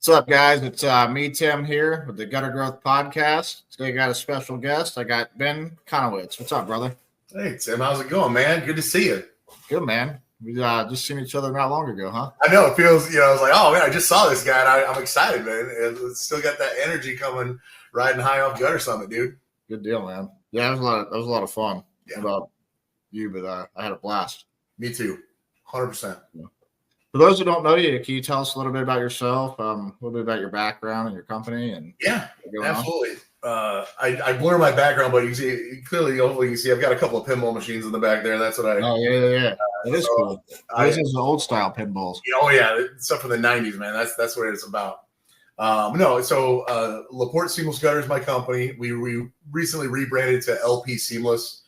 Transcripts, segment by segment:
What's up, guys? It's me, Tim, here with the Gutter Growth Podcast. Today, I got a special guest. I got Ben Konowitz. What's up, brother? Hey, Tim. How's it going, man? Good to see you. Good, man. We just seen each other not long ago, huh? I know. It feels, I was like, oh, man, I just saw this guy, and I'm excited, man. It's still got that energy coming riding high off Gutter Summit, dude. Good deal, man. Yeah, that was a lot of fun. Yeah. About you, but I had a blast. Me too. 100%. Yeah. For those who don't know you, can you tell us a little bit about yourself, a little bit about your background and your company? And yeah, absolutely. I blur my background, but you can see clearly. Hopefully, you can see I've got a couple of pinball machines in the back there. That's what I. Oh yeah. That is cool. This is the old style pinballs. Oh yeah, stuff from the '90s, man. That's what it's about. LaPorte Seamless Gutter is my company. We recently rebranded to LP Seamless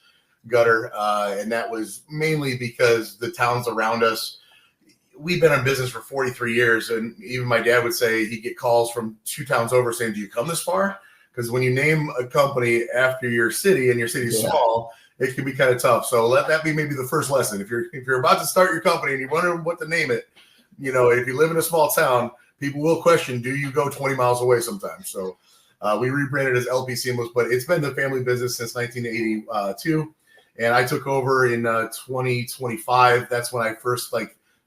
Gutter, and that was mainly because the towns around us. We've been in business for 43 years, and even my dad would say he'd get calls from 2 towns over saying, "Do you come this far?" Because when you name a company after your city and your city's small, it can be kind of tough. So let that be maybe the first lesson. If you're about to start your company and you're wondering what to name it, if you live in a small town, people will question, do you go 20 miles away sometimes? So we rebranded as LP Seamless, but it's been the family business since 1982, and I took over in 2025. That's when I first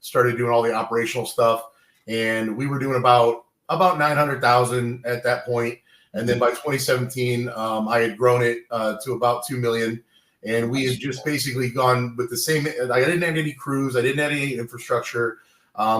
started doing all the operational stuff, and we were doing about 900,000 at that point. And then by 2017, I had grown it to about 2 million, and we had just basically gone with the same. I didn't have any crews, I didn't have any infrastructure.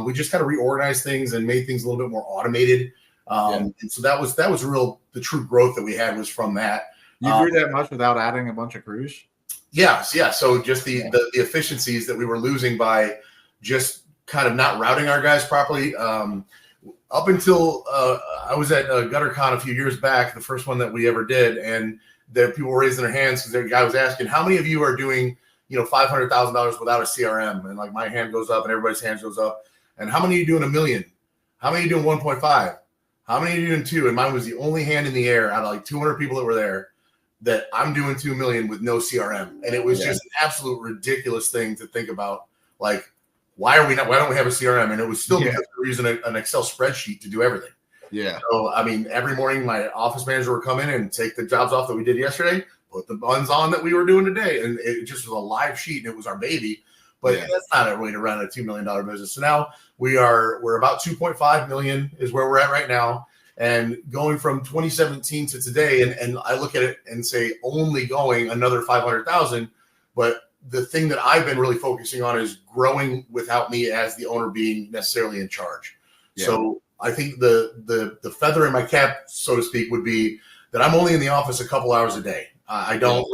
We just kind of reorganized things and made things a little bit more automated. And so that was the true growth that we had was from that. You grew that much without adding a bunch of crews? Yes, yeah. So just the efficiencies that we were losing by just kind of not routing our guys properly. Up until I was at GutterCon a few years back, the first one that we ever did, and the people were raising their hands because the guy was asking, how many of you are doing, $500,000 without a CRM? And my hand goes up and everybody's hands goes up. And how many are you doing $1 million? How many are you doing 1.5? How many are you doing 2? And mine was the only hand in the air out of 200 people that were there that I'm doing 2 million with no CRM. And it was just an absolute ridiculous thing to think about. Why don't we have a CRM? And it was still because we're using an Excel spreadsheet to do everything. Yeah. So, every morning my office manager would come in and take the jobs off that we did yesterday, put the ones on that we were doing today. And it just was a live sheet, and it was our baby. But that's not a way to run a $2 million business. So now we're about 2.5 million is where we're at right now. And going from 2017 to today, and I look at it and say only going another 500,000, but the thing that I've been really focusing on is growing without me as the owner being necessarily in charge. Yeah. So I think the feather in my cap, so to speak, would be that I'm only in the office a couple hours a day. I don't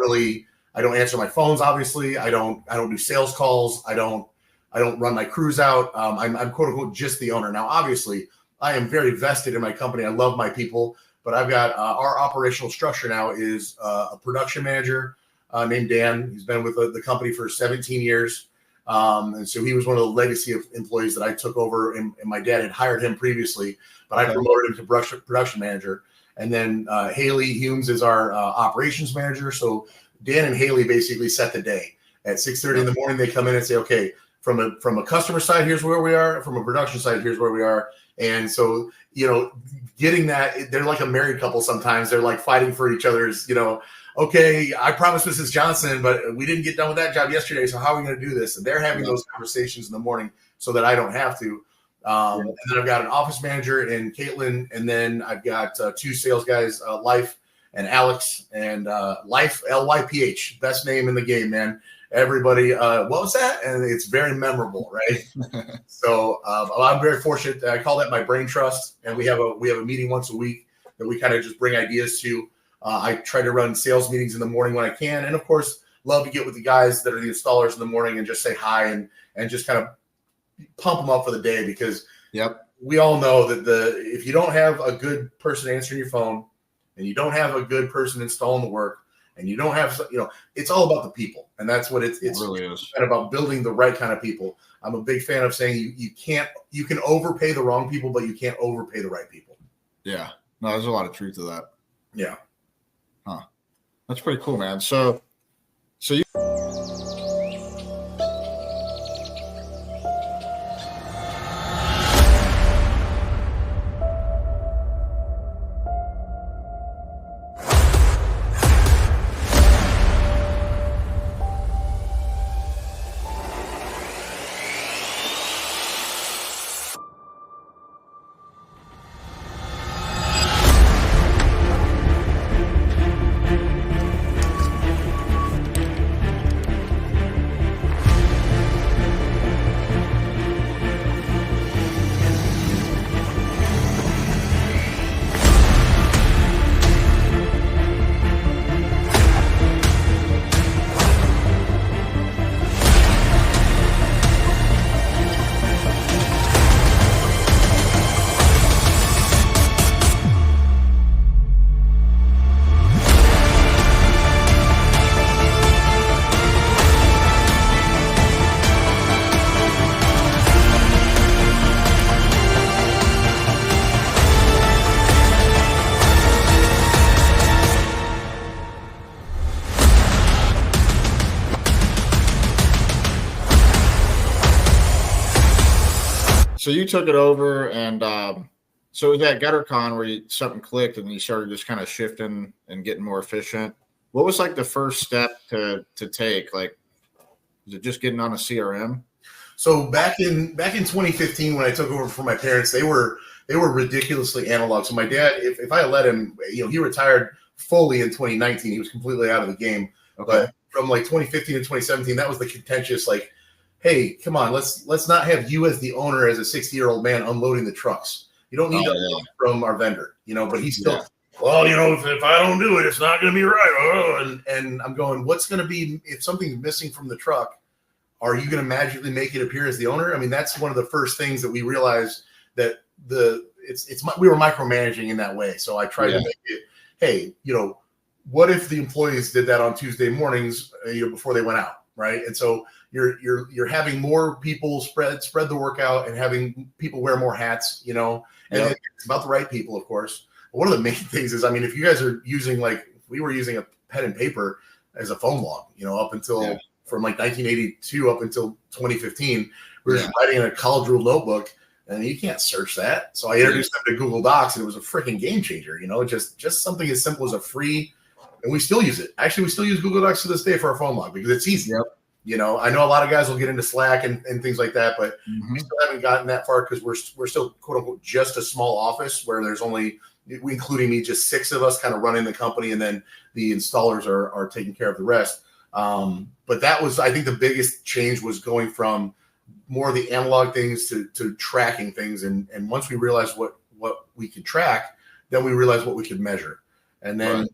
answer my phones. Obviously, I don't do sales calls. I don't run my crews out. I'm quote unquote just the owner. Now, obviously, I am very vested in my company. I love my people, but I've got our operational structure now is a production manager named Dan. He's been with the company for 17 years. And so he was one of the legacy of employees that I took over, and my dad had hired him previously, but I promoted him to production manager. And then Haley Humes is our operations manager. So Dan and Haley basically set the day. At 6:30 in the morning, they come in and say, okay, from a customer side, here's where we are. From a production side, here's where we are. And so, getting that, they're like a married couple sometimes. They're fighting for each other's, okay, I promised Mrs. Johnson, but we didn't get done with that job yesterday. So how are we going to do this? And they're having those conversations in the morning so that I don't have to. And then I've got an office manager in Caitlin. And then I've got 2 sales guys, Life and Alex. And Life, LYPH, best name in the game, man. Everybody, what was that? And it's very memorable, right? So I'm very fortunate. I call that my brain trust. And we have a meeting once a week that we kind of just bring ideas to. I try to run sales meetings in the morning when I can. And of course, love to get with the guys that are the installers in the morning and just say hi and just kind of pump them up for the day, because we all know that if you don't have a good person answering your phone, and you don't have a good person installing the work, and you don't have, it's all about the people. And that's what it really is. And about building the right kind of people. I'm a big fan of saying you can overpay the wrong people, but you can't overpay the right people. Yeah. No, there's a lot of truth to that. Yeah. Huh. That's pretty cool, man. So you. So you took it over, and so with that GutterCon where something clicked and you started just kind of shifting and getting more efficient. What was like the first step to take? Like, was it just getting on a CRM? So back in 2015, when I took over from my parents, they were ridiculously analog. So my dad, if I had let him, he retired fully in 2019. He was completely out of the game. Okay. But from like 2015 to 2017, that was the contentious, like, hey, come on, let's not have you as the owner, as a 60-year-old man, unloading the trucks. You don't need to unload from our vendor, but he's still, well, if I don't do it, it's not going to be right. And I'm going, what's going to be, if something's missing from the truck, are you going to magically make it appear as the owner? I mean, that's one of the first things that we realized, that we were micromanaging in that way. So I tried to make it, hey, what if the employees did that on Tuesday mornings, before they went out, right? And so you're having more people spread the work out and having people wear more hats, and it's about the right people, of course. But one of the main things is, I mean, if you guys are using, like, we were using a pen and paper as a phone log, up until from like 1982 up until 2015, we were just writing in a college rule notebook, and you can't search that. So I introduced them to Google Docs, and it was a freaking game changer, just something as simple as a free, and we still use it. Actually, we still use Google Docs to this day for our phone log because it's easy. I know a lot of guys will get into Slack and things like that, but we still haven't gotten that far because we're still, quote unquote, just a small office where there's only, including me, just 6 of us kind of running the company, and then the installers are taking care of the rest. But that was, I think, the biggest change was going from more of the analog things to tracking things. And once we realized what we could track, then we realized what we could measure. And then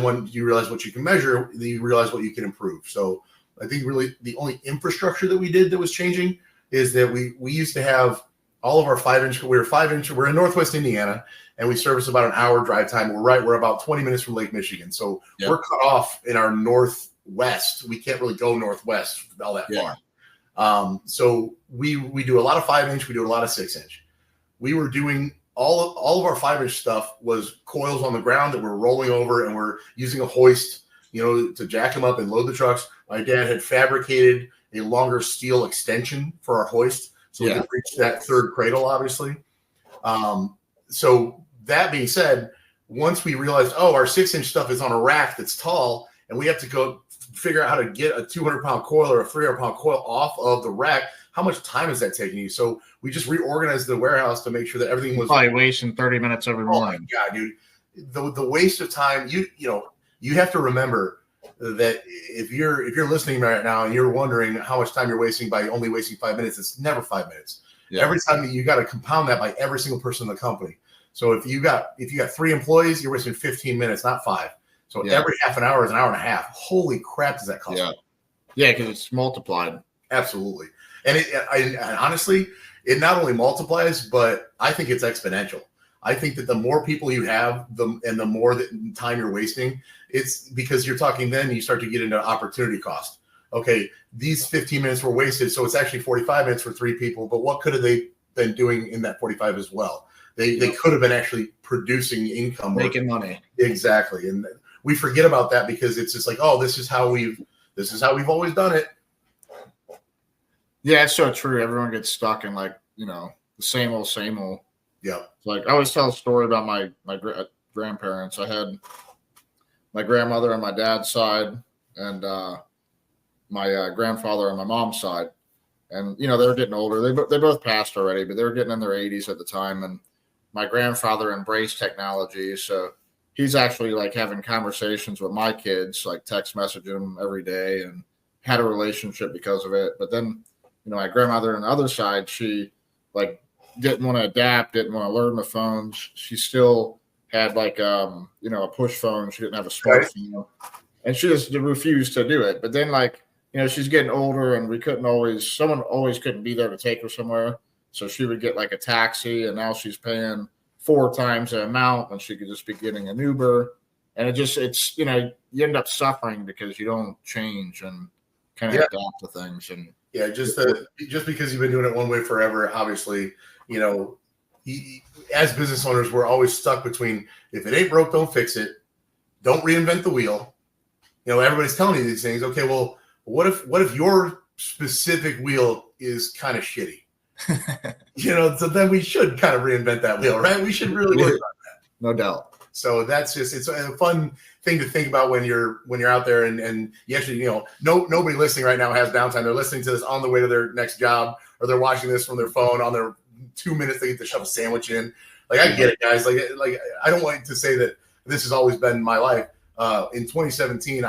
when you realize what you can measure, then you realize what you can improve. So I think really the only infrastructure that we did that was changing is that we used to have all of our 5-inch, we're in Northwest Indiana, and we service about an hour drive time. We're about 20 minutes from Lake Michigan. So we're cut off in our northwest. We can't really go northwest all that far. So we do a lot of 5-inch, we do a lot of 6-inch. We were doing all of our 5-inch stuff was coils on the ground that we're rolling over, and we're using a hoist, to jack them up and load the trucks. My dad had fabricated a longer steel extension for our hoist, so we could reach that third cradle, obviously. So that being said, once we realized, our 6-inch stuff is on a rack that's tall, and we have to go figure out how to get a 200-pound coil or a 300-pound coil off of the rack, how much time is that taking you? So we just reorganized the warehouse to make sure that everything was probably wasting 30 minutes every morning. Yeah, dude. The waste of time, you have to remember that if you're listening right now and you're wondering how much time you're wasting by only wasting 5 minutes, it's never 5 minutes. Every time you got to compound that by every single person in the company. So if you got 3 employees, you're wasting 15 minutes, not 5. So every half an hour is an hour and a half. Holy crap, does that cost? Yeah, because it's multiplied. Absolutely. And honestly, it not only multiplies, but I think it's exponential. I think that the more people you have, the more time you're wasting, it's because you're talking, then you start to get into opportunity cost. Okay, these 15 minutes were wasted, so it's actually 45 minutes for 3 people, but what could have they been doing in that 45 as well? They could have been actually producing income. Making money. Exactly. And we forget about that because it's just like, this is how we've always done it. Yeah, it's so true. Everyone gets stuck in the same old. Yeah. Like I always tell a story about my grandparents. I had my grandmother on my dad's side and my grandfather on my mom's side. And, they were getting older. They both passed already, but they were getting in their 80s at the time. And my grandfather embraced technology. So he's actually like having conversations with my kids, like text messaging them every day, and had a relationship because of it. But then, my grandmother on the other side, she didn't want to adapt, didn't want to learn the phones. She still had a push phone. She didn't have a smartphone, and she just refused to do it. But then she's getting older, and someone always couldn't be there to take her somewhere. So she would get a taxi, and now she's paying 4 times the amount when she could just be getting an Uber. And it's you end up suffering because you don't change and kind of adapt to things. And just because you've been doing it one way forever, obviously, as business owners, we're always stuck between, if it ain't broke, don't fix it. Don't reinvent the wheel. Everybody's telling you these things. Okay, well, what if your specific wheel is kind of shitty? So then we should kind of reinvent that wheel, right? We should really work on that. No doubt. So that's just, it's a fun thing to think about when you're out there and you actually, nobody listening right now has downtime. They're listening to this on the way to their next job, or they're watching this from their phone on their 2 minutes. They get to shove a sandwich in. Like, I get it, guys. Like I don't want to say that this has always been my life. In 2017,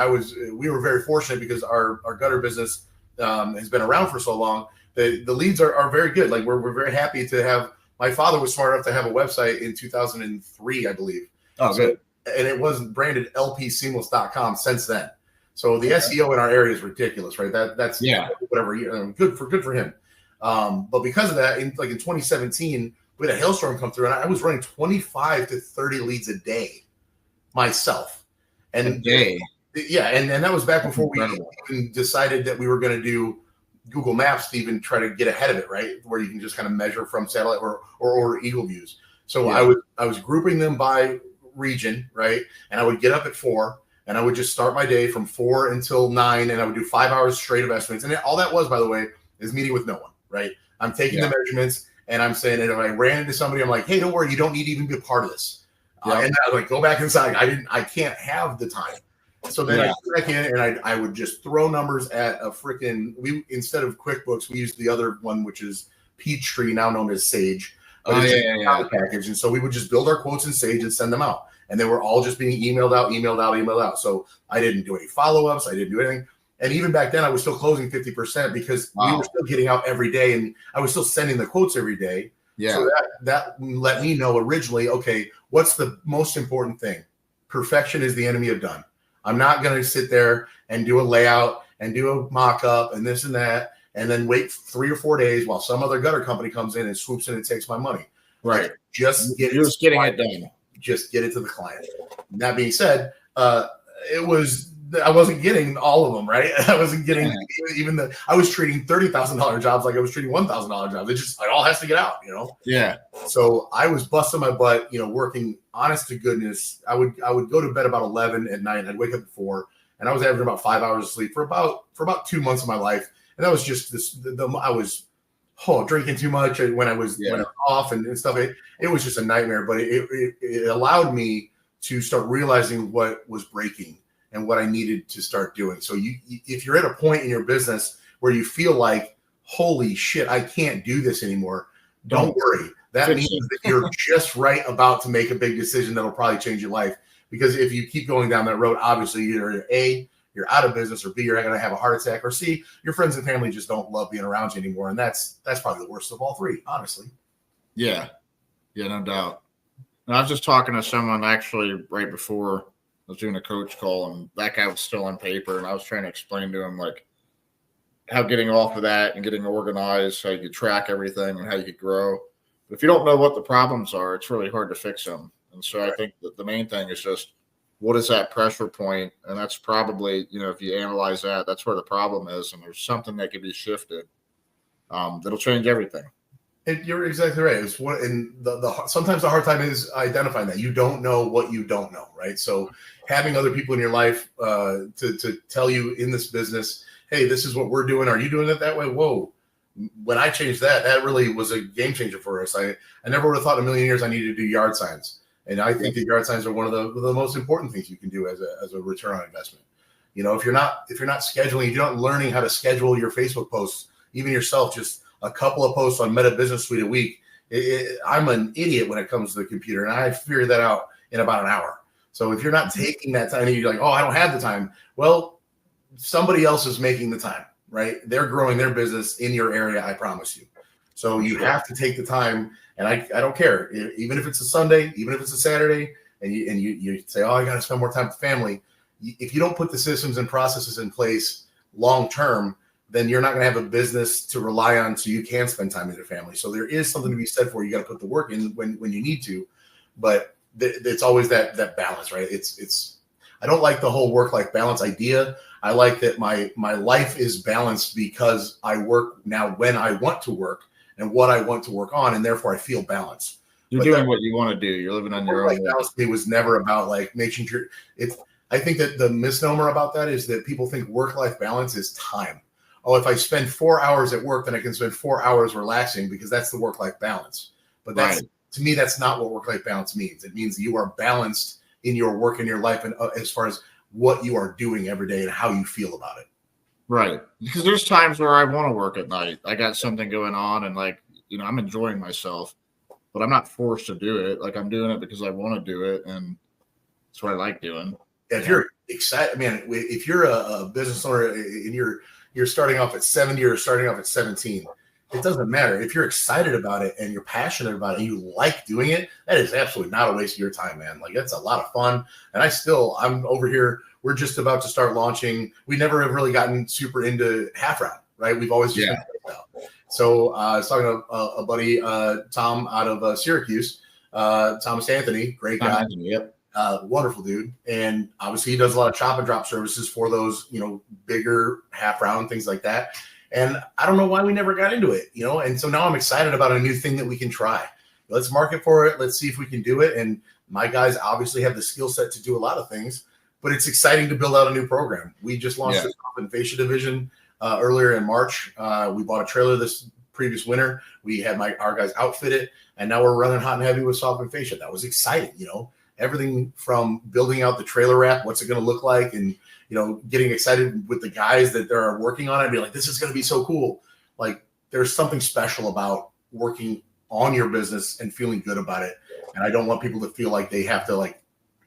we were very fortunate because our gutter business has been around for so long. The leads are very good. Like, we're very happy to have. My father was smart enough to have a website in 2003, I believe. Oh, good. And it wasn't branded lpseamless.com since then. So the SEO in our area is ridiculous, right? That's whatever. Good for him. But because of that, in 2017, we had a hailstorm come through, and I was running 25 to 30 leads a day myself. And a day. Yeah, and that was back before we even decided that we were going to do Google Maps to even try to get ahead of it, right? Where you can just kind of measure from satellite or Eagle views. So I was grouping them by region, right? And I would get up at 4, and I would just start my day from 4 until 9, and I would do 5 hours straight of estimates. And all that was, by the way, is meeting with no one, right? I'm taking the measurements, and I'm saying, and if I ran into somebody, I'm like, hey, don't worry, you don't need to even be a part of this. And I was like, go back inside. I can't have the time. So then I go back in, and I would just throw numbers at a freaking, instead of QuickBooks, we used the other one, which is Peachtree, now known as Sage. Package. And so we would just build our quotes in Sage and send them out. And they were all just being emailed out. So I didn't do any follow-ups. I didn't do anything. And even back then, I was still closing 50% because we were still getting out every day, and I was still sending the quotes every day. Yeah. So that let me know originally, okay, what's the most important thing? Perfection is the enemy of done. I'm not going to sit there and do a layout and do a mock-up and this and that, and then wait 3 or 4 days while some other gutter company comes in and swoops in and takes my money. Right. Like, just getting it done. Just get it to the client. That being said, I wasn't getting all of them, right? I wasn't getting I was treating $30,000 jobs like I was treating $1,000 jobs. It just, it all has to get out, Yeah. So I was busting my butt, working honest to goodness. I would go to bed about 11 at night. I'd wake up at 4, and I was averaging about 5 hours of sleep for about 2 months of my life. And that was just I was drinking too much when I was off and stuff. It was just a nightmare, but it allowed me to start realizing what was breaking and what I needed to start doing. So if you're at a point in your business where you feel like, holy shit, I can't do this anymore, don't worry. That means that you're just right about to make a big decision that'll probably change your life. Because if you keep going down that road, obviously either A, you're out of business, or B, you're going to have a heart attack, or C, your friends and family just don't love being around you anymore. And that's probably the worst of all three, honestly. Yeah. Yeah, no doubt. And I was just talking to someone actually right before I was doing a coach call, and that guy was still on paper, and I was trying to explain to him like how getting off of that and getting organized, how you could track everything and how you could grow. But if you don't know what the problems are, it's really hard to fix them. And so I think that the main thing is just, what is that pressure point? And that's probably, if you analyze that, that's where the problem is. And there's something that can be shifted that'll change everything. You're exactly right. It's sometimes the hard time is identifying that you don't know what you don't know, right? So having other people in your life to tell you in this business, hey, this is what we're doing. Are you doing it that way? Whoa. When I changed that really was a game changer for us. I never would have thought in a million years I needed to do yard signs. And I think that yard signs are one of the most important things you can do as a return on investment. If you're not scheduling, if you're not learning how to schedule your Facebook posts, even yourself, just a couple of posts on Meta Business Suite a week. I'm an idiot when it comes to the computer, and I figured that out in about an hour. So if you're not taking that time, and you're like, oh, I don't have the time. Well, somebody else is making the time, right? They're growing their business in your area, I promise you. So you have to take the time. And I don't care, even if it's a Sunday, even if it's a Saturday, and you say, oh, I got to spend more time with family. If you don't put the systems and processes in place long term, then you're not going to have a business to rely on so you can spend time with your family. So there is something to be said for you got to put the work in when you need to, but it's always that balance, right? I don't like the whole work-life balance idea. I like that my life is balanced because I work now when I want to work and what I want to work on, and therefore I feel balanced. You're doing what you want to do. You're living on your own. Balance to me was never about like making sure I think that the misnomer about that is that people think work-life balance is time. oh, if I spend 4 hours at work, then I can spend 4 hours relaxing because that's the work-life balance. But that's, to me, that's not what work-life balance means. It means you are balanced in your work and your life, and as far as what you are doing every day and how you feel about it. Right. Because there's times where I want to work at night. I got something going on and like, I'm enjoying myself, but I'm not forced to do it. Like I'm doing it because I want to do it. And that's what I like doing. If you're excited, man, if you're a business owner and you're starting off at 70 or starting off at 17, it doesn't matter. If you're excited about it and you're passionate about it and you like doing it, that is absolutely not a waste of your time, man. Like that's a lot of fun. And I'm over here. We're just about to start launching. We never have really gotten super into half round, right? We've always just been out. So I was talking to a buddy, Tom out of Syracuse, Thomas Anthony, great guy. Yep. Wonderful dude. And obviously he does a lot of chop and drop services for those, bigger half round, things like that. And I don't know why we never got into it, and so now I'm excited about a new thing that we can try. Let's market for it. Let's see if we can do it. And my guys obviously have the skill set to do a lot of things, but it's exciting to build out a new program. We just launched the top and fascia division earlier in March. We bought a trailer this previous winter. We had our guys outfit it, and now we're running hot and heavy with soft and fascia. That was exciting, everything from building out the trailer wrap, what's it going to look like, and getting excited with the guys that are working on it and be like, this is going to be so cool. Like there's something special about working on your business and feeling good about it. And I don't want people to feel like they have to like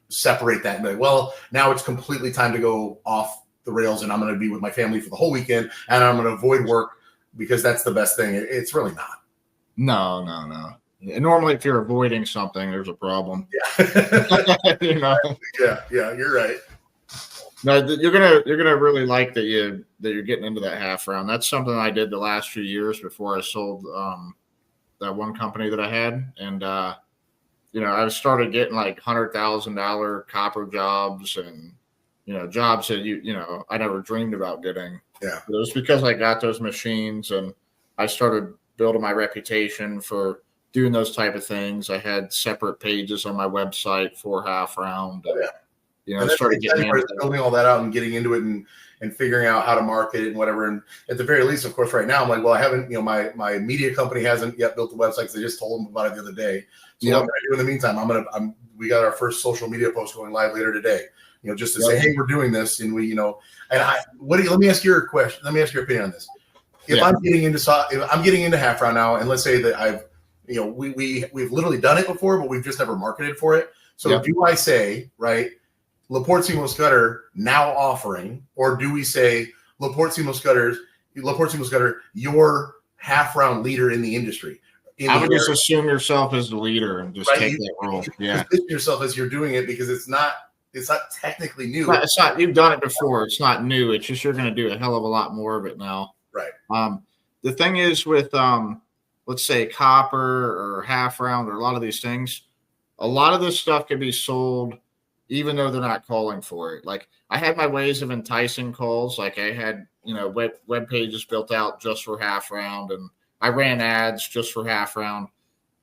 separate that and be like, well, now it's completely time to go off the rails and I'm going to be with my family for the whole weekend and I'm going to avoid work because that's the best thing. It's really not. No. Normally, if you're avoiding something, there's a problem. Yeah. Yeah, you're right. No, you're gonna really like that you're getting into that half round. That's something I did the last few years before I sold that one company that I had, and I started getting like $100,000 copper jobs and jobs that I never dreamed about getting. Yeah, but it was because I got those machines and I started building my reputation for doing those type of things. I had separate pages on my website for half round. And, started getting building all that out and getting into it and figuring out how to market it and whatever. And at the very least, of course, right now I'm like, well, I haven't, my media company hasn't yet built the website because I just told them about it the other day. So what I'm going to do in the meantime, we got our first social media post going live later today, just to say, hey, we're doing this. And let me ask your question. Let me ask your opinion on this. If I'm getting into half round now, and let's say that we've literally done it before, but we've just never marketed for it. So do I say, right, LaPorte Seamless Gutter now offering, or do we say LaPorte Seamless Gutter, your half round leader in the industry? I would just assume yourself as the leader and just take that role. Yeah, position yourself as you're doing it because it's not technically new. It's not. You've done it before. It's not new. It's just you're going to do a hell of a lot more of it now. Right. The thing is with let's say copper or half round or a lot of these things, a lot of this stuff can be sold even though they're not calling for it. Like I had my ways of enticing calls. Like I had, web pages built out just for half round and I ran ads just for half round.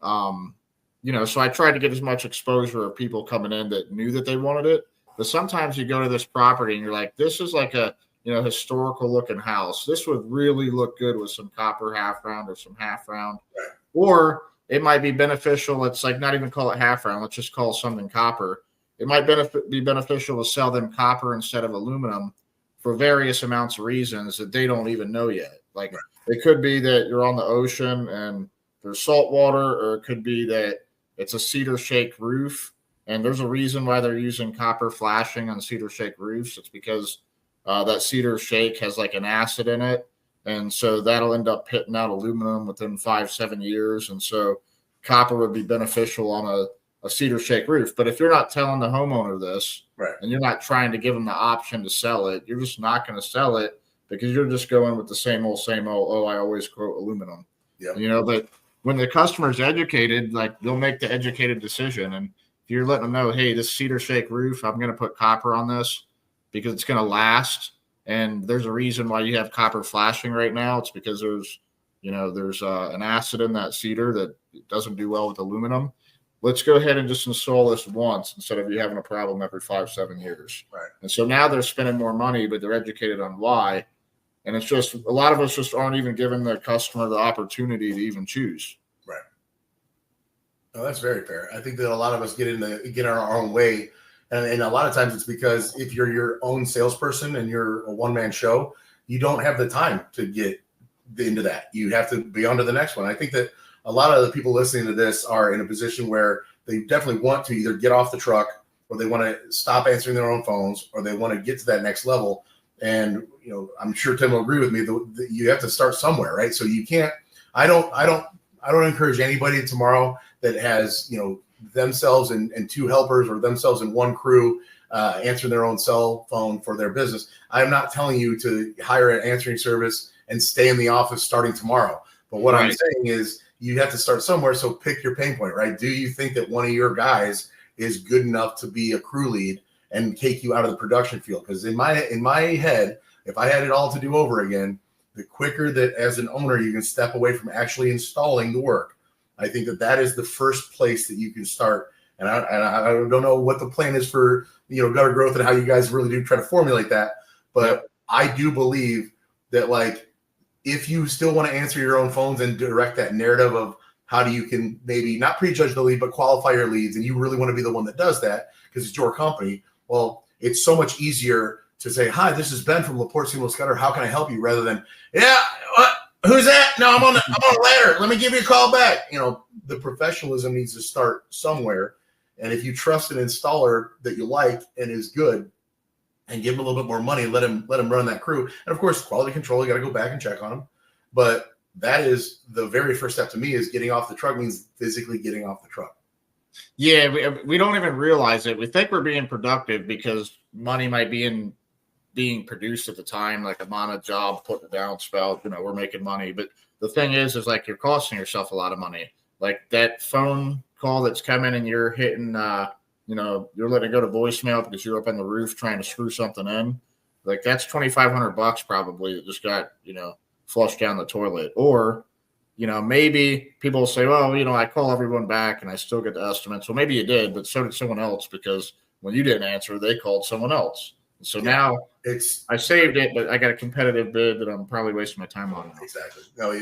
So I tried to get as much exposure of people coming in that knew that they wanted it. But sometimes you go to this property and you're like, this is like a, historical looking house. This would really look good with some copper half round or some half round. Right. Or it might be beneficial. It's like not even call it half round. Let's just call something copper. It might be beneficial to sell them copper instead of aluminum for various amounts of reasons that they don't even know yet. Like it could be that you're on the ocean and there's salt water, or it could be that it's a cedar shake roof. And there's a reason why they're using copper flashing on cedar shake roofs. It's because that cedar shake has like an acid in it. And so that'll end up hitting out aluminum within 5-7 years. And so copper would be beneficial on a cedar shake roof. But if you're not telling the homeowner this, right, and you're not trying to give them the option to sell it, you're just not going to sell it because you're just going with the same old, oh, I always quote aluminum. Yeah. But when the customer's educated, like they'll make the educated decision. And if you're letting them know, hey, this cedar shake roof, I'm going to put copper on this because it's going to last. And there's a reason why you have copper flashing right now. It's because there's an acid in that cedar that doesn't do well with aluminum. Let's go ahead and just install this once instead of you having a problem every 5-7 years. Right. And so now they're spending more money, but they're educated on why. And it's just a lot of us just aren't even giving the customer the opportunity to even choose. Right. Oh, that's very fair. I think that a lot of us get our own way. And a lot of times it's because if you're your own salesperson and you're a one-man show, you don't have the time to get into that. You have to be on to the next one. I think that a lot of the people listening to this are in a position where they definitely want to either get off the truck, or they want to stop answering their own phones, or they want to get to that next level. And, you know, I'm sure Tim will agree with me that you have to start somewhere, right? So you can't, I don't encourage anybody tomorrow that has, you know, themselves and two helpers, or themselves and one crew answering their own cell phone for their business. I'm not telling you to hire an answering service and stay in the office starting tomorrow. But what I'm saying is you have to start somewhere. So pick your pain point, right? Do you think that one of your guys is good enough to be a crew lead and take you out of the production field? Because in my head, if I had it all to do over again, the quicker that as an owner you can step away from actually installing the work, I think that is the first place that you can start. And I don't know what the plan is for, you know, gutter growth and how you guys really do try to formulate that. But I do believe that, like, if you still want to answer your own phones and direct that narrative of how do you can maybe not prejudge the lead, but qualify your leads, and you really want to be the one that does that because it's your company, well, it's so much easier to say, hi, this is Ben from LaPorte Seamless Gutter. How can I help you? Rather than, yeah, what? Who's that? No, I'm on a ladder. Let me give you a call back. You know, the professionalism needs to start somewhere. And if you trust an installer that you like and is good, and give him a little bit more money, let him run that crew. And of course, quality control, you got to go back and check on them. But that is the very first step to me, is getting off the truck means physically getting off the truck. Yeah, we don't even realize it. We think we're being productive because money might be being produced at the time, like I'm on a job, putting a downspout, you know, we're making money. But the thing is like you're costing yourself a lot of money. Like that phone call that's coming and you're hitting, you know, you're letting it go to voicemail because you're up on the roof trying to screw something in. Like that's $2,500 probably that just got, you know, flushed down the toilet. Or, you know, maybe people will say, well, you know, I call everyone back and I still get the estimates. Well, maybe you did, but so did someone else, because when you didn't answer, they called someone else. So now I saved it, but I got a competitive bid that I'm probably wasting my time on. Exactly. No,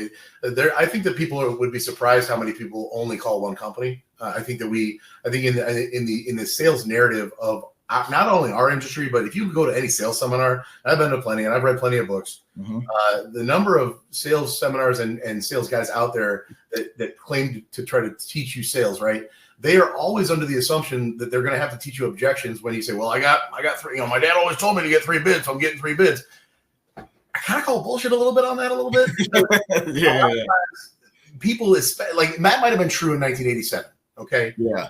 I think that people would be surprised how many people only call one company. I think in the sales narrative of not only our industry, but if you go to any sales seminar, I've been to plenty and I've read plenty of books. Mm-hmm. The number of sales seminars and sales guys out there that claim to try to teach you sales, right? They are always under the assumption that they're going to have to teach you objections when you say, well, I got three, you know, my dad always told me to get 3 bids, so I'm getting 3 bids. I kind of call bullshit a little bit on that a little bit. Yeah. People, like Matt might have been true in 1987. Okay. Yeah.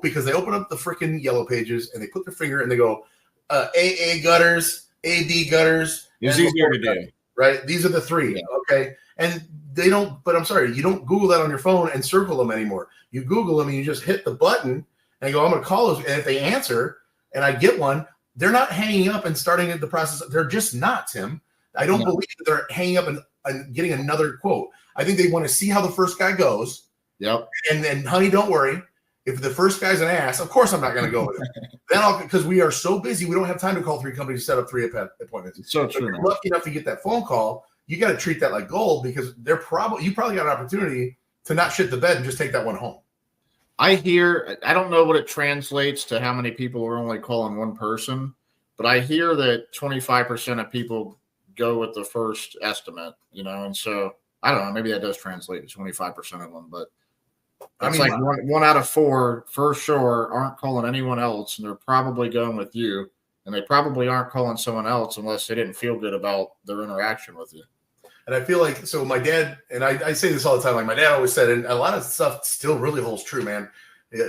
Because they open up the freaking yellow pages and they put their finger and they go, AA gutters, AD gutters. It's easier to do. Right. These are the 3. Yeah. Okay. And they don't, but I'm sorry, you don't Google that on your phone and circle them anymore. You Google them and you just hit the button and go, I'm going to call those. And if they answer and I get one, they're not hanging up and starting the process. They're just not, Tim. I don't believe that they're hanging up and getting another quote. I think they want to see how the first guy goes. Yep. And then, honey, don't worry. If the first guy's an ass, of course I'm not going to go with it. Then because we are so busy, we don't have time to call 3 companies to set up 3 appointments. It's so true. If you're lucky enough to get that phone call, you got to treat that like gold, because you probably got an opportunity to not shit the bed and just take that one home. I don't know what it translates to how many people are only calling one person, but I hear that 25% of people go with the first estimate, you know, and so I don't know, maybe that does translate to 25% of them, but it's like one out of 4 for sure aren't calling anyone else, and they're probably going with you, and they probably aren't calling someone else unless they didn't feel good about their interaction with you. And I feel like, so my dad, and I say this all the time, like my dad always said, and a lot of stuff still really holds true, man.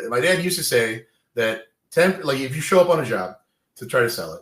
My dad used to say that like if you show up on a job to try to sell it,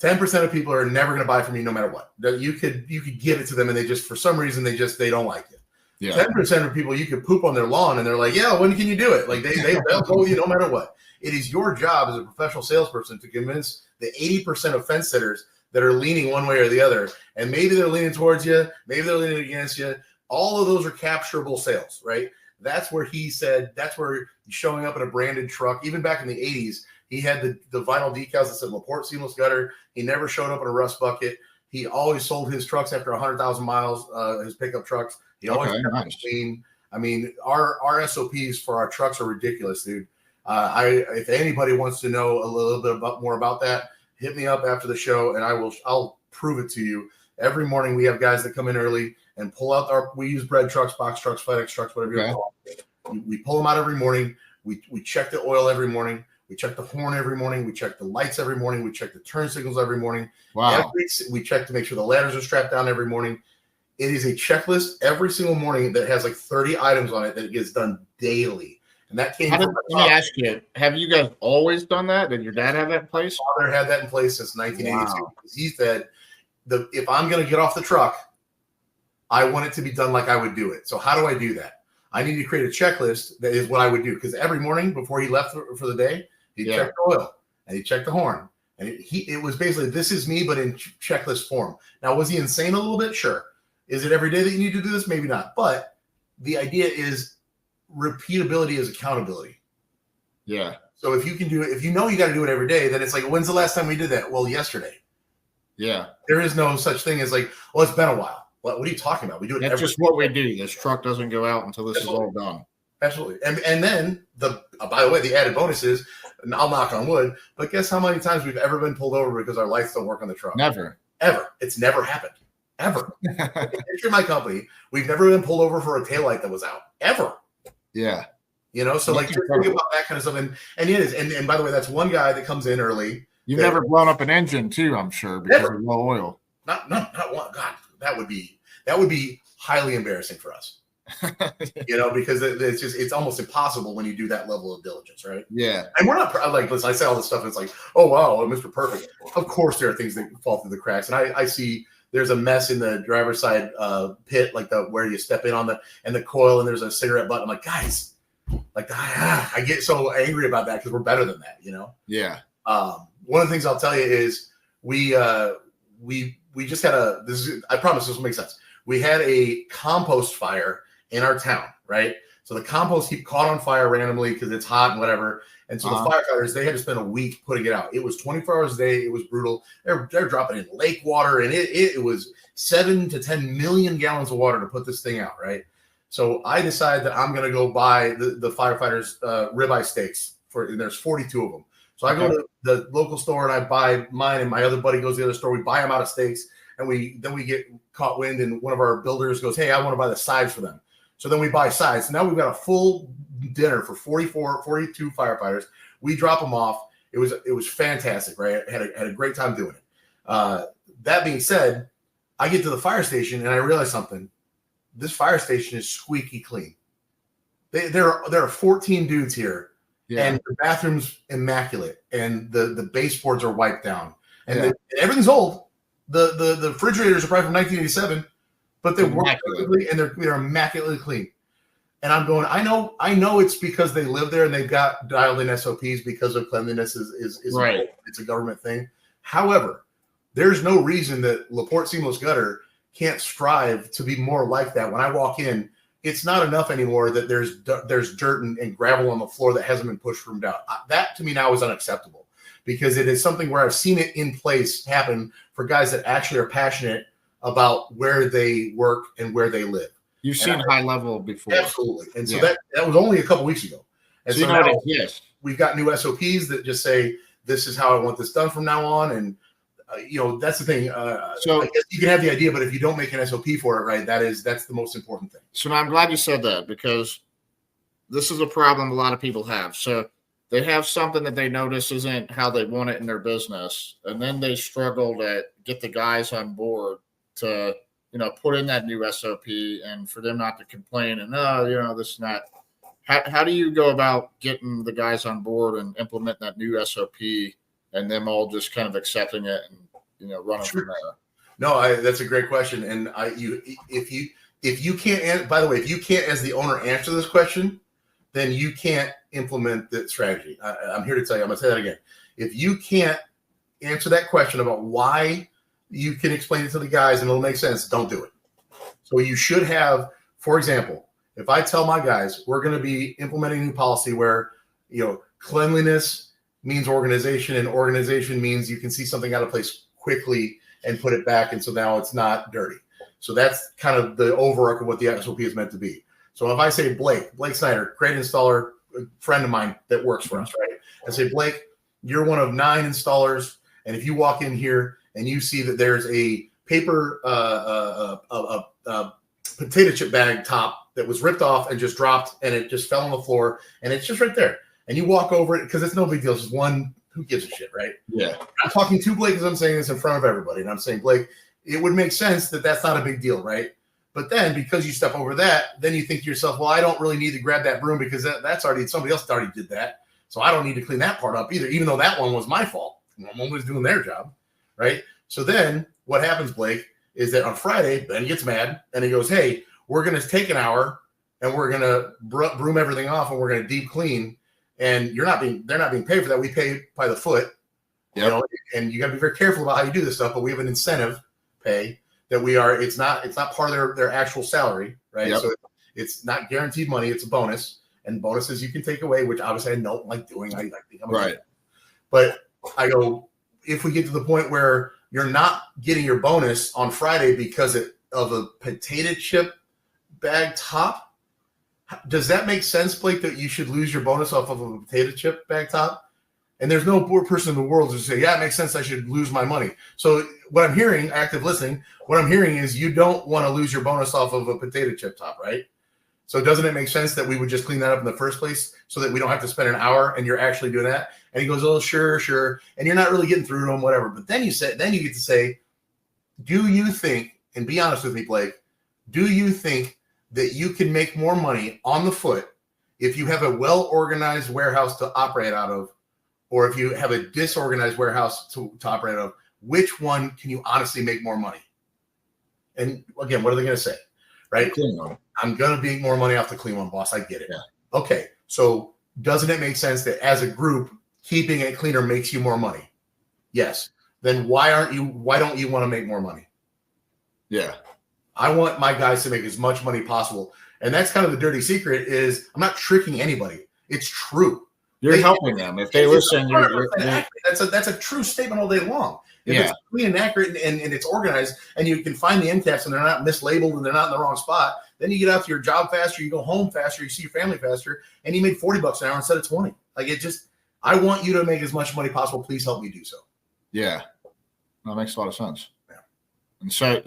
10% of people are never going to buy from you no matter what. You could give it to them and they just, for some reason, they don't like it. Yeah. 10% of people you could poop on their lawn and they're like, yeah, when can you do it? Like they'll go with you no matter what. It is your job as a professional salesperson to convince the 80% of fence sitters that are leaning one way or the other. And maybe they're leaning towards you, maybe they're leaning against you. All of those are capturable sales, right? That's where he said, that's where showing up in a branded truck, even back in the 80s, he had the vinyl decals that said LaPorte Seamless Gutter. He never showed up in a rust bucket. He always sold his trucks after 100,000 miles, his pickup trucks. He always kept them clean. I mean, our SOPs for our trucks are ridiculous, dude. If anybody wants to know a little bit more about that, hit me up after the show, and I'll prove it to you. Every morning we have guys that come in early and pull out we use bread trucks, box trucks, FedEx trucks, whatever you call it. We pull them out every morning. We check the oil every morning. We check the horn every morning. We check the lights every morning. We check the turn signals every morning. Wow. We check to make sure the ladders are strapped down every morning. It is a checklist every single morning that has like 30 items on it that gets done daily. And that came from let me ask you, have you guys always done that? Did your dad have that in place? My father had that in place since 1982. Wow. He said, if I'm going to get off the truck, I want it to be done like I would do it. So how do I do that? I need to create a checklist that is what I would do. Because every morning before he left for the day, he'd check the oil and he'd check the horn. And it was basically, this is me, but in checklist form. Now, was he insane a little bit? Sure. Is it every day that you need to do this? Maybe not. But the idea is repeatability is accountability. Yeah. So if you can do it, if you know you got to do it every day, then it's like, when's the last time we did that? Well, yesterday. Yeah. There is no such thing as like, well, it's been a while. What are you talking about? We do it. That's just what we do. This truck doesn't go out until this is all done. Absolutely. And then by the way, the added bonus is, and I'll knock on wood, but guess how many times we've ever been pulled over because our lights don't work on the truck? Never. Ever. It's never happened. Ever. In the history of my company, we've never been pulled over for a taillight that was out. Ever. Yeah. You know, so like think about that kind of stuff. And it is. And by the way, that's one guy that comes in early. You've never blown up an engine too, I'm sure, because of low oil. Not one. God, that would be highly embarrassing for us. You know, because it's almost impossible when you do that level of diligence, right? Yeah. And we're not like, listen, I say all this stuff and it's like, oh wow, Mr. Perfect. Of course there are things that fall through the cracks. And I see there's a mess in the driver's side pit, like where you step in on the coil, and there's a cigarette butt. I'm like, guys, like I get so angry about that because we're better than that, you know? Yeah. One of the things I'll tell you is we just had I promise this will make sense. We had a compost fire in our town, right? So the compost heap caught on fire randomly because it's hot and whatever. And so the firefighters, they had to spend a week putting it out. It was 24 hours a day. It was brutal. They're dropping in lake water, and it was 7 to 10 million gallons of water to put this thing out, right? So I decided that I'm going to go buy the firefighters ribeye steaks and there's 42 of them. So I go to the local store and I buy mine, and my other buddy goes to the other store. We buy them out of steaks, and then we get caught wind, and one of our builders goes, hey, I want to buy the sides for them. So then we buy sides. So now we've got a full dinner for 42 firefighters. We drop them off. It was fantastic, right? I had a great time doing it. That being said, I get to the fire station and I realize something. This fire station is squeaky clean. There are 14 dudes here, and the bathroom's immaculate, and the baseboards are wiped down, and everything's old. The refrigerators are probably from 1987. But they work perfectly, and they're immaculately clean. And I'm going, I know it's because they live there and they've got dialed in SOPs because of cleanliness is right. It's a government thing. However, there's no reason that LaPorte Seamless Gutter can't strive to be more like that. When I walk in, it's not enough anymore that there's dirt and gravel on the floor that hasn't been pushed from down. That to me now is unacceptable, because it is something where I've seen it in place happen for guys that actually are passionate about where they work and where they live. You've seen high level before. Absolutely. And so that was only a couple weeks ago. And so now we've got new SOPs that just say, this is how I want this done from now on. And, that's the thing. So I guess you can have the idea, but if you don't make an SOP for it, right, that's the most important thing. So now I'm glad you said that, because this is a problem a lot of people have. So they have something that they notice isn't how they want it in their business, and then they struggle to get the guys on board to, put in that new SOP, and for them not to complain and, this and that. How do you go about getting the guys on board and implementing that new SOP, and them all just kind of accepting it and, running from there? No, that's a great question. And if you can't, by the way, if you can't as the owner answer this question, then you can't implement the strategy. I'm here to tell you, I'm going to say that again. If you can't answer that question about why, you can explain it to the guys and it'll make sense, don't do it. So you should have, for example, if I tell my guys we're going to be implementing a new policy where, cleanliness means organization, and organization means you can see something out of place quickly and put it back. And so now it's not dirty. So that's kind of the overarch of what the SOP is meant to be. So if I say Blake Snyder, great installer, a friend of mine that works for us, right? I say, Blake, you're one of 9 installers. And if you walk in here and you see that there's a paper, potato chip bag top that was ripped off and just dropped and it just fell on the floor and it's just right there. And you walk over it because it's no big deal. It's just one, who gives a shit, right? Yeah. I'm talking to Blake as I'm saying this in front of everybody. And I'm saying, Blake, it would make sense that that's not a big deal, right? But then because you step over that, then you think to yourself, well, I don't really need to grab that broom because that's already, somebody else already did that. So I don't need to clean that part up either, even though that one was my fault. One was doing their job, right? So then what happens, Blake, is that on Friday, Ben gets mad and he goes, hey, we're going to take an hour and we're going to broom everything off and we're going to deep clean. And they're not being paid for that. We pay by the foot, you know, and you got to be very careful about how you do this stuff. But we have an incentive pay that it's not part of their actual salary, right? Yep. So it's not guaranteed money. It's a bonus, and bonuses you can take away, which obviously I don't like doing. I think I'm right. But I go, if we get to the point where you're not getting your bonus on Friday because of a potato chip bag top, does that make sense, Blake, that you should lose your bonus off of a potato chip bag top? And there's no poor person in the world who say, yeah, it makes sense. I should lose my money. So what I'm hearing, active listening, what I'm hearing is you don't want to lose your bonus off of a potato chip top, right? So doesn't it make sense that we would just clean that up in the first place so that we don't have to spend an hour and you're actually doing that? And he goes, oh, sure. And you're not really getting through to him, whatever. But then you get to say, do you think, and be honest with me, Blake, do you think that you can make more money on the foot if you have a well-organized warehouse to operate out of, or if you have a disorganized warehouse to operate out of? Which one can you honestly make more money? And again, what are they going to say? Right? I'm going to make more money off the clean one, boss. I get it. Yeah. Okay. So doesn't it make sense that as a group, keeping it cleaner makes you more money? Yes. Then why don't you want to make more money? Yeah. I want my guys to make as much money possible. And that's kind of the dirty secret is I'm not tricking anybody. It's true. You're helping them. If they listen, that's a true statement all day long. If it's clean and accurate and it's organized and you can find the end caps and they're not mislabeled and they're not in the wrong spot, then you get out to your job faster, you go home faster, you see your family faster, and you made $40 an hour instead of 20. I want you to make as much money possible. Please help me do so. Yeah. That makes a lot of sense. Yeah. And so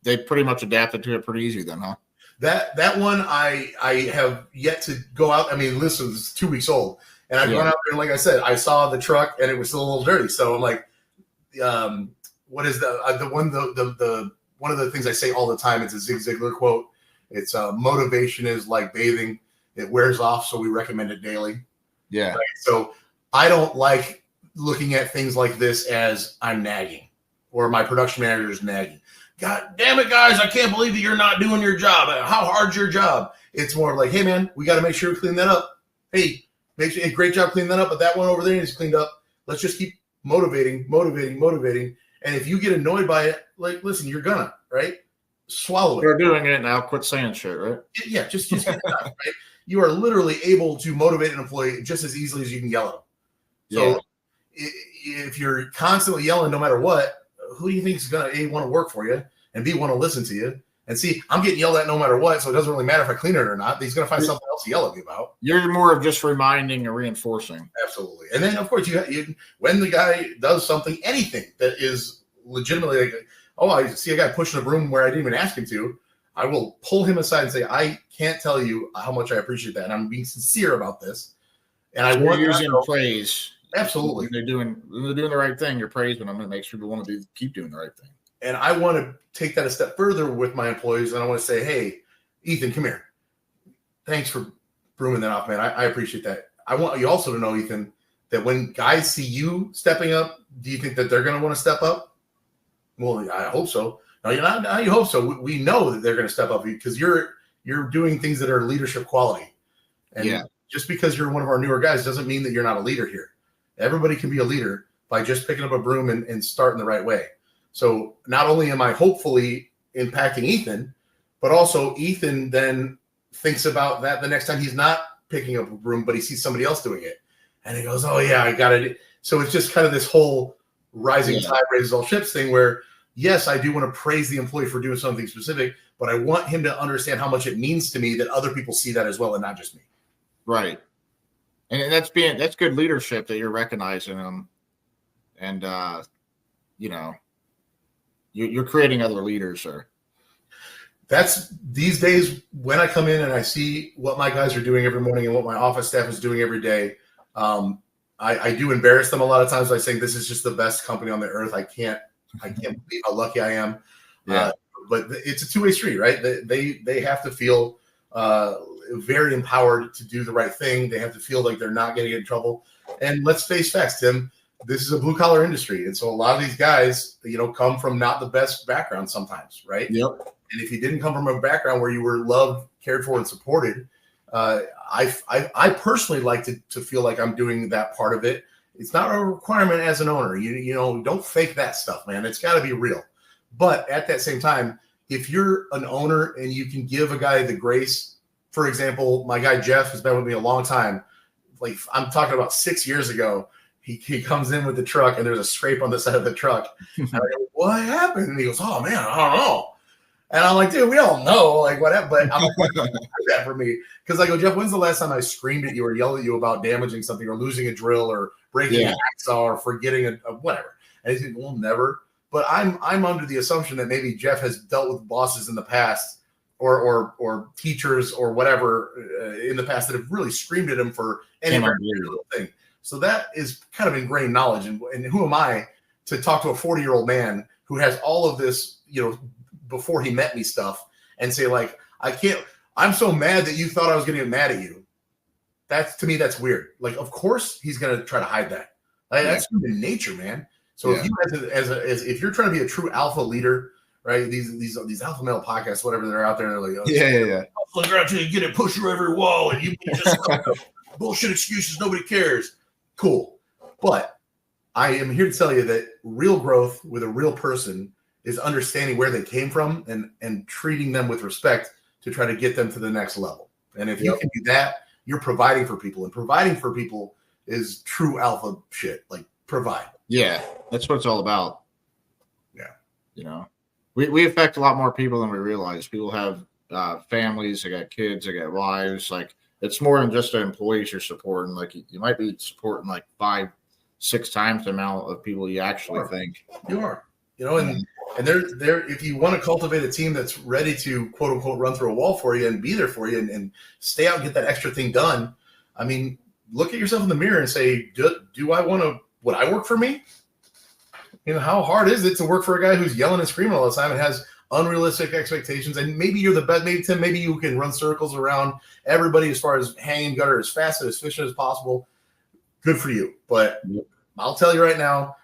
they pretty much adapted to it pretty easy then, huh? That one I have yet to go out. I mean, listen, it's 2 weeks old, and I've gone out there and like I said, I saw the truck and it was still a little dirty. So I'm like, what is the one of the things I say all the time? It's a Zig Ziglar quote. It's motivation is like bathing; it wears off, so we recommend it daily. Yeah. Right? So I don't like looking at things like this as I'm nagging or my production manager is nagging. God damn it, guys, I can't believe that you're not doing your job. How hard's your job? It's more like, hey, man, we got to make sure we clean that up. Hey, make sure, great job cleaning that up, but that one over there is cleaned up. Let's just keep motivating. And if you get annoyed by it, like, listen, you're gonna, right? Swallow it. You're doing it now. Quit saying shit, right? Yeah, just get it done, right? You are literally able to motivate an employee just as easily as you can yell at them. So if you're constantly yelling no matter what, who do you think is going to, A, want to work for you, and B, want to listen to you? And C, I'm getting yelled at no matter what, so it doesn't really matter if I clean it or not. He's going to find something else to yell at me about. You're more of just reminding and reinforcing. Absolutely. And then, of course, you when the guy does something, anything that is legitimately like, oh, I see a guy pushing a broom where I didn't even ask him to, I will pull him aside and say, I can't tell you how much I appreciate that, and I'm being sincere about this. And I want using praise. Absolutely. When they're doing the right thing, you're praising them, and it makes people want to keep doing the right thing. And I want to take that a step further with my employees, and I want to say, hey, Ethan, come here. Thanks for brooming that off, man. I appreciate that. I want you also to know, Ethan, that when guys see you stepping up, do you think that they're going to want to step up? Well, I hope so. No, you're not. You hope so. We know that they're going to step up because you're doing things that are leadership quality. And just because you're one of our newer guys doesn't mean that you're not a leader here. Everybody can be a leader by just picking up a broom and starting the right way. So not only am I hopefully impacting Ethan, but also Ethan then thinks about that the next time he's not picking up a broom, but he sees somebody else doing it. And he goes, oh, yeah, I got it. So it's just kind of this whole rising tide raises all ships thing where, yes, I do want to praise the employee for doing something specific, but I want him to understand how much it means to me that other people see that as well and not just me. Right. And that's good leadership that you're recognizing them. And, you're creating other leaders, sir. That's these days when I come in and I see what my guys are doing every morning and what my office staff is doing every day. I do embarrass them a lot of times by saying this is just the best company on the earth. I can't believe how lucky I am. Yeah. But it's a two-way street, right? They have to feel very empowered to do the right thing. They have to feel like they're not going to get in trouble. And let's face facts, Tim. This is a blue-collar industry, and so a lot of these guys, come from not the best background sometimes, right? Yep. And if you didn't come from a background where you were loved, cared for, and supported, I personally like to feel like I'm doing that part of it. It's not a requirement as an owner. Don't fake that stuff, man. It's got to be real. But at that same time, if you're an owner and you can give a guy the grace, for example, my guy Jeff has been with me a long time. Like I'm talking about 6 years ago. He comes in with the truck and there's a scrape on the side of the truck. And I go, what happened? And he goes, oh man, I don't know. And I'm like, dude, we all know, like whatever. But I'm like, that for me. Because I go, Jeff, when's the last time I screamed at you or yelled at you about damaging something or losing a drill or breaking a hacksaw or forgetting a whatever? And he said, well, never. But I'm under the assumption that maybe Jeff has dealt with bosses in the past or teachers or whatever in the past that have really screamed at him for any little thing. So that is kind of ingrained knowledge. And who am I to talk to a 40-year-old man who has all of this, before he met me stuff and say like, I'm so mad that you thought I was going to get mad at you. To me, that's weird. Like, of course he's going to try to hide that. Like, that's human nature, man. So if you if you're trying to be a true alpha leader, right? These alpha male podcasts, whatever they're out there, they're like, I'll out till you get it, push through every wall, and you just bullshit excuses, nobody cares. Cool. But I am here to tell you that real growth with a real person is understanding where they came from and treating them with respect to try to get them to the next level. And if you can do that, you're providing for people. And providing for people is true alpha shit. Like provide. Yeah, that's what it's all about. Yeah. We affect a lot more people than we realize. People have families, they got kids, they got wives. Like it's more than just the employees you're supporting. Like you might be supporting like 5-6 times the amount of people you actually think. You are. And there if you want to cultivate a team that's ready to quote unquote run through a wall for you and be there for you and stay out and get that extra thing done. I mean, look at yourself in the mirror and say, do I want to, would I work for me? How hard is it to work for a guy who's yelling and screaming all the time and has unrealistic expectations? And maybe you're the best, maybe Tim, maybe you can run circles around everybody as far as hanging gutter as fast and as efficient as possible. Good for you. But I'll tell you right now,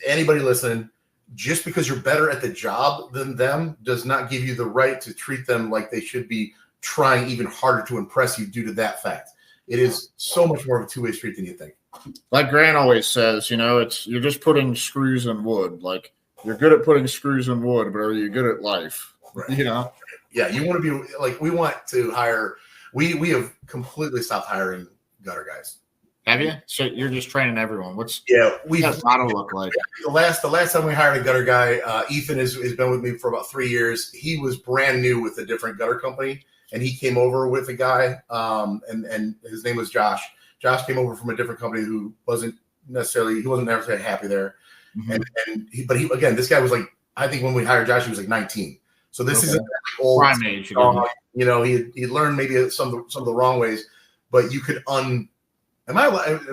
anybody listening, just because you're better at the job than them does not give you the right to treat them like they should be trying even harder to impress you due to that fact. It is so much more of a two-way street than you think. Like Grant always says, you're just putting screws in wood. Like you're good at putting screws in wood, but are you good at life? Right. Yeah, you want to be like, we want to hire. We have completely stopped hiring gutter guys. Have you? So you're just training everyone. What's that model look like? The last time we hired a gutter guy, Ethan has been with me for about 3 years. He was brand new with a different gutter company, and he came over with a guy, and his name was Josh. Josh came over from a different company who wasn't necessarily happy there, but again, this guy was like, I think when we hired Josh, he was like 19. So this isn't old prime age. He learned maybe some of the wrong ways, but you could Am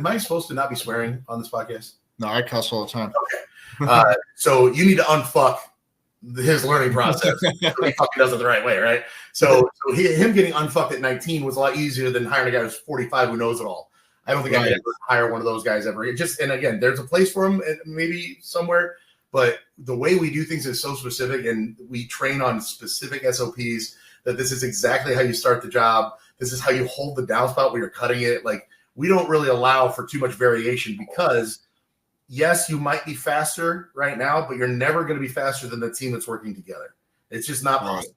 I supposed to not be swearing on this podcast? No, I cuss all the time. Okay. So you need to unfuck his learning process. So he fucking does it the right way, right? So him getting unfucked at 19 was a lot easier than hiring a guy who's 45 who knows it all. I don't think I could ever hire one of those guys ever. And again, there's a place for him maybe somewhere, but the way we do things is so specific, and we train on specific SOPs that this is exactly how you start the job. This is how you hold the downspout when you're cutting it. Like, we don't really allow for too much variation because, yes, you might be faster right now, but you're never going to be faster than the team that's working together. It's just not possible.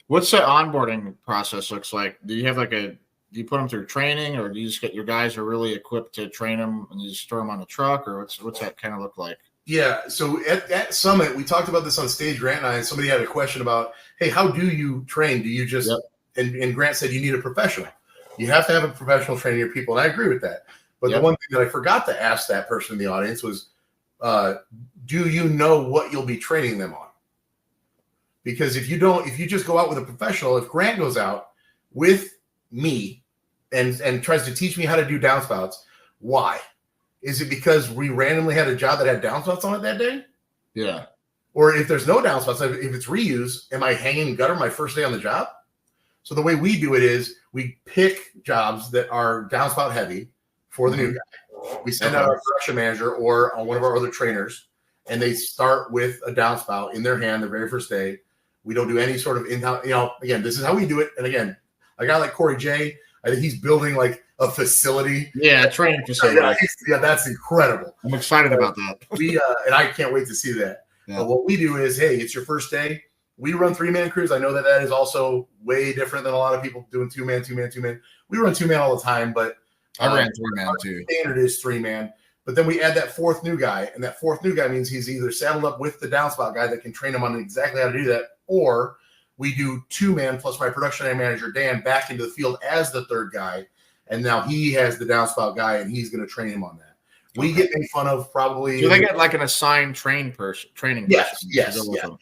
What's the onboarding process looks like? Do you have like a you put them through training, or do you just get your guys are really equipped to train them and you just throw them on the truck, or what's that kind of look like? Yeah. So at Summit, we talked about this on stage, Grant and I, and somebody had a question about, hey, how do you train? Do you just, and Grant said you need a professional. You have to have a professional training your people. And I agree with that. But the one thing that I forgot to ask that person in the audience was, do you know what you'll be training them on? Because if you just go out with a professional, if Grant goes out with me and tries to teach me how to do downspouts, why? Is it because we randomly had a job that had downspouts on it that day? Yeah. Or if there's no downspouts, if it's reuse, am I hanging gutter my first day on the job? So the way we do it is we pick jobs that are downspout heavy for the new guy. We send out our production manager or one of our other trainers, and they start with a downspout in their hand the very first day. We don't do any sort of in-house, again, this is how we do it. And again, a guy like Corey J, I think he's building like a facility. Yeah, a training facility. Yeah, that's incredible. I'm excited about that. And I can't wait to see that. Yeah. But what we do is, hey, it's your first day. We run 3-man crews. I know that is also way different than a lot of people doing 2-man, 2-man, 2-man. We run 2-man all the time, but I ran 3-man too. Standard is 3-man. But then we add that fourth new guy, and that fourth new guy means he's either saddled up with the downspout guy that can train him on exactly how to do that, or we do 2-man plus my production manager, Dan, back into the field as the third guy. And now he has the downspout guy, and he's going to train him on that. We get made fun of probably. Do they get like an assigned training person? Yes.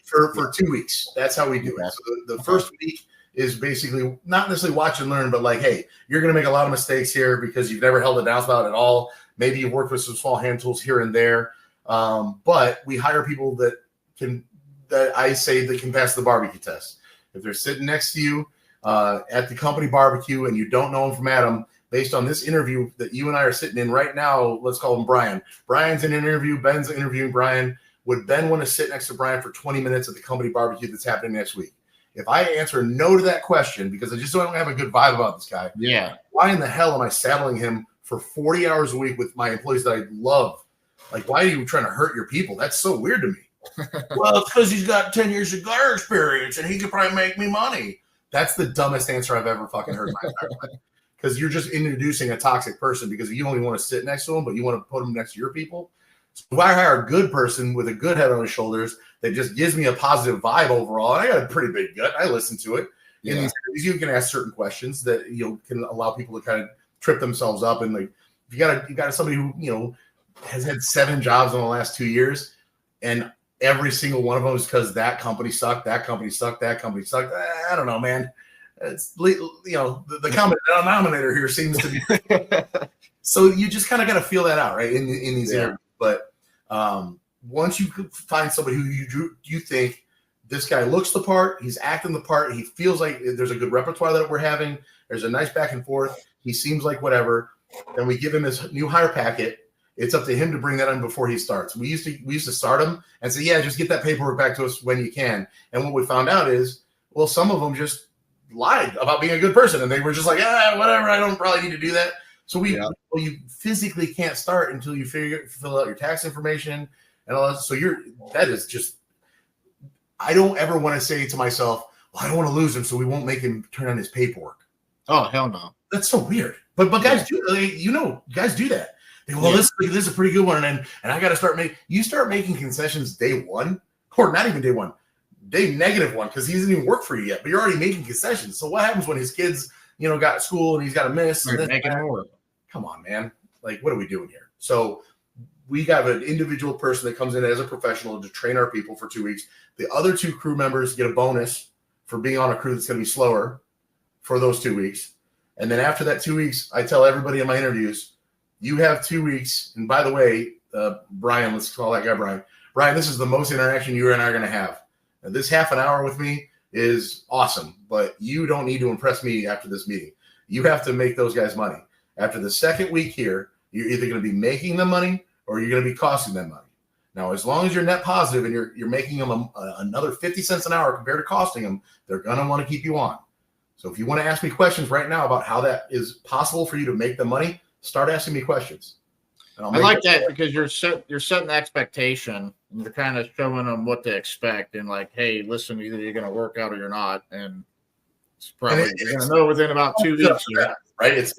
For 2 weeks. That's how we do it. So the first week is basically not necessarily watch and learn, but like, hey, you're going to make a lot of mistakes here because you've never held a downspout at all. Maybe you've worked with some small hand tools here and there. But we hire people that can pass the barbecue test. If they're sitting next to you at the company barbecue and you don't know them from Adam, based on this interview that you and I are sitting in right now, let's call him Brian. Brian's in an interview. Ben's interviewing Brian. Would Ben want to sit next to Brian for 20 minutes at the company barbecue that's happening next week? If I answer no to that question because I just don't have a good vibe about this guy, why in the hell am I saddling him for 40 hours a week with my employees that I love? Like, why are you trying to hurt your people? That's so weird to me. Well, it's because he's got 10 years of gutter experience and he could probably make me money. That's the dumbest answer I've ever fucking heard in my entire life. Because you're just introducing a toxic person because you only want to sit next to them, but you want to put them next to your people. So if I hire a good person with a good head on his shoulders that just gives me a positive vibe overall, and I got a pretty big gut, I listen to it. Yeah. In these interviews, you can ask certain questions that can allow people to kind of trip themselves up. And like, if you got somebody who has had 7 jobs in the last 2 years, and every single one of them is because that company sucked, that company sucked, that company sucked. I don't know, man. It's the common denominator here seems to be. So you just kind of got to feel that out, right? In these interviews. But once you find somebody who you think this guy looks the part, he's acting the part, he feels like there's a good repertoire that we're having, there's a nice back and forth, he seems like whatever, then we give him his new hire packet. It's up to him to bring that in before he starts. We used to start him and say, yeah, just get that paperwork back to us when you can. And what we found out is, well, some of them just lied about being a good person, and they were just like, whatever, I don't probably need to do that. So you physically can't start until you fill out your tax information and all that. So that is just, I don't ever want to say to myself, well, I don't want to lose him, so we won't make him turn on his paperwork. Oh, hell no. That's so weird. But guys do, guys do that. They go, well, this is a pretty good one, and I got to start making concessions day one, or not even day one, day -1, because he doesn't even work for you yet, but you're already making concessions. So what happens when his kids, got school and he's got to miss? Making more. Come on, man. Like, what are we doing here? So we got an individual person that comes in as a professional to train our people for 2 weeks. The other 2 crew members get a bonus for being on a crew that's going to be slower for those 2 weeks. And then after that 2 weeks, I tell everybody in my interviews, you have 2 weeks. And by the way, Brian, let's call that guy Brian. Brian, this is the most interaction you and I are going to have. And this half an hour with me is awesome, but you don't need to impress me after this meeting. You have to make those guys money. After the second week here, you're either going to be making them money or you're going to be costing them money. Now, as long as you're net positive and you're making them another 50 cents an hour compared to costing them, they're going to want to keep you on. So if you want to ask me questions right now about how that is possible for you to make the money, start asking me questions. I like that because you're setting the expectation and you're kind of showing them what to expect and like, hey, listen, either you're going to work out or you're not. And it's probably you're going to know within about 2 weeks. right?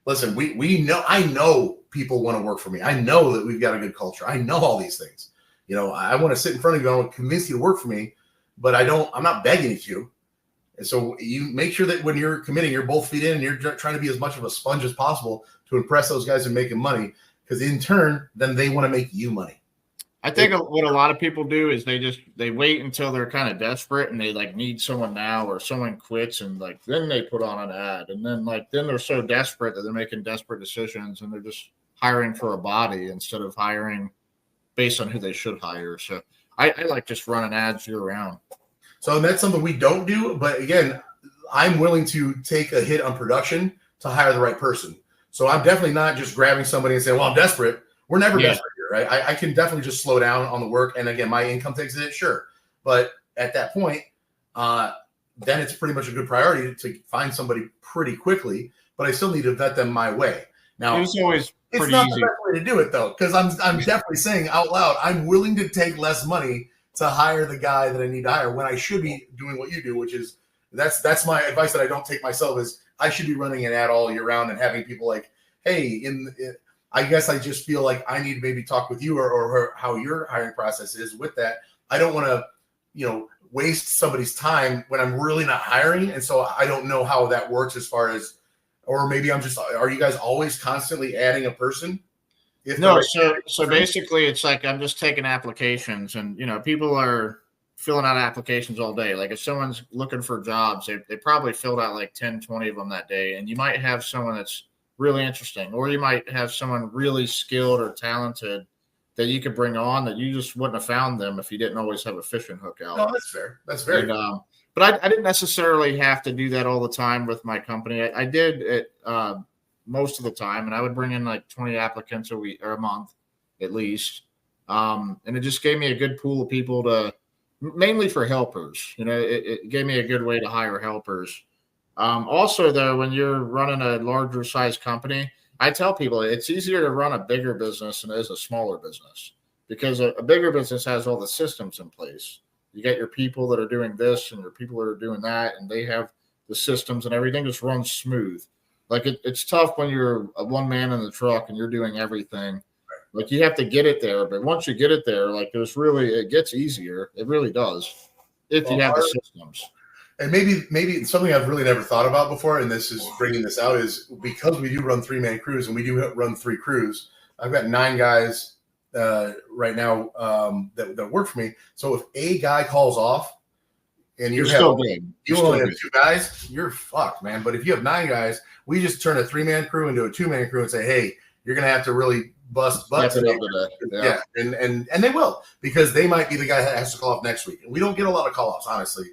Listen, we know, I know people want to work for me. I know that we've got a good culture. I know all these things. You know, I want to sit in front of you. I want to convince you to work for me, but I'm not begging you to. And so you make sure that when you're committing, you're both feet in and you're trying to be as much of a sponge as possible to impress those guys and making money. Because in turn, then they want to make you money. I think what a lot of people do is they wait until they're kind of desperate and they like need someone now, or someone quits, and like then they put on an ad, and then they're so desperate that they're making desperate decisions and they're just hiring for a body instead of hiring based on who they should hire. So I like just running ads year round. So that's something we don't do. But again, I'm willing to take a hit on production to hire the right person. So I'm definitely not just grabbing somebody and saying, well, I'm desperate. We're never desperate here, right? I can definitely just slow down on the work. And again, my income takes it, sure. But at that point, then it's pretty much a good priority to find somebody pretty quickly. But I still need to vet them my way. Now, it's always it's not easy. The best way to do it, though, because I'm definitely saying out loud, I'm willing to take less money to hire the guy that I need to hire when I should be doing what you do, which is that's my advice that I don't take myself, is I should be running an ad all year round and having people like, hey, I guess I just feel like I need to maybe talk with you or how your hiring process is with that. I don't want to, waste somebody's time when I'm really not hiring. And so I don't know how that works as far as, or maybe are you guys always constantly adding a person? No, so basically it's like I'm just taking applications, and people are filling out applications all day. Like if someone's looking for jobs, they probably filled out like 10, 20 of them that day, and you might have someone that's really interesting, or you might have someone really skilled or talented that you could bring on that you just wouldn't have found them if you didn't always have a fishing hook out. No, that's fair. That's very good. But I didn't necessarily have to do that all the time with my company. I did it most of the time, and I would bring in like 20 applicants a week or a month at least. And it just gave me a good pool of people to, mainly for helpers. It gave me a good way to hire helpers. Also, though, when you're running a larger size company, I tell people it's easier to run a bigger business than it is a smaller business, because a bigger business has all the systems in place. You got your people that are doing this and your people that are doing that, and they have the systems, and everything just runs smooth. Like it's tough when you're a one man in the truck and you're doing everything. Like you have to get it there, but once you get it there, like it gets easier. It really does if you have the systems. And maybe something I've really never thought about before, and this is bringing this out, is because we do run 3-man crews and we do run 3 crews. I've got 9 guys right now that work for me. So if a guy calls off and you only have 2 guys, you're fucked, man. But if you have 9 guys, we just turn a 3-man crew into a 2-man crew and say, hey, you're going to have to really bust butts. Yeah. And they will, because they might be the guy that has to call off next week. And we don't get a lot of call offs, honestly.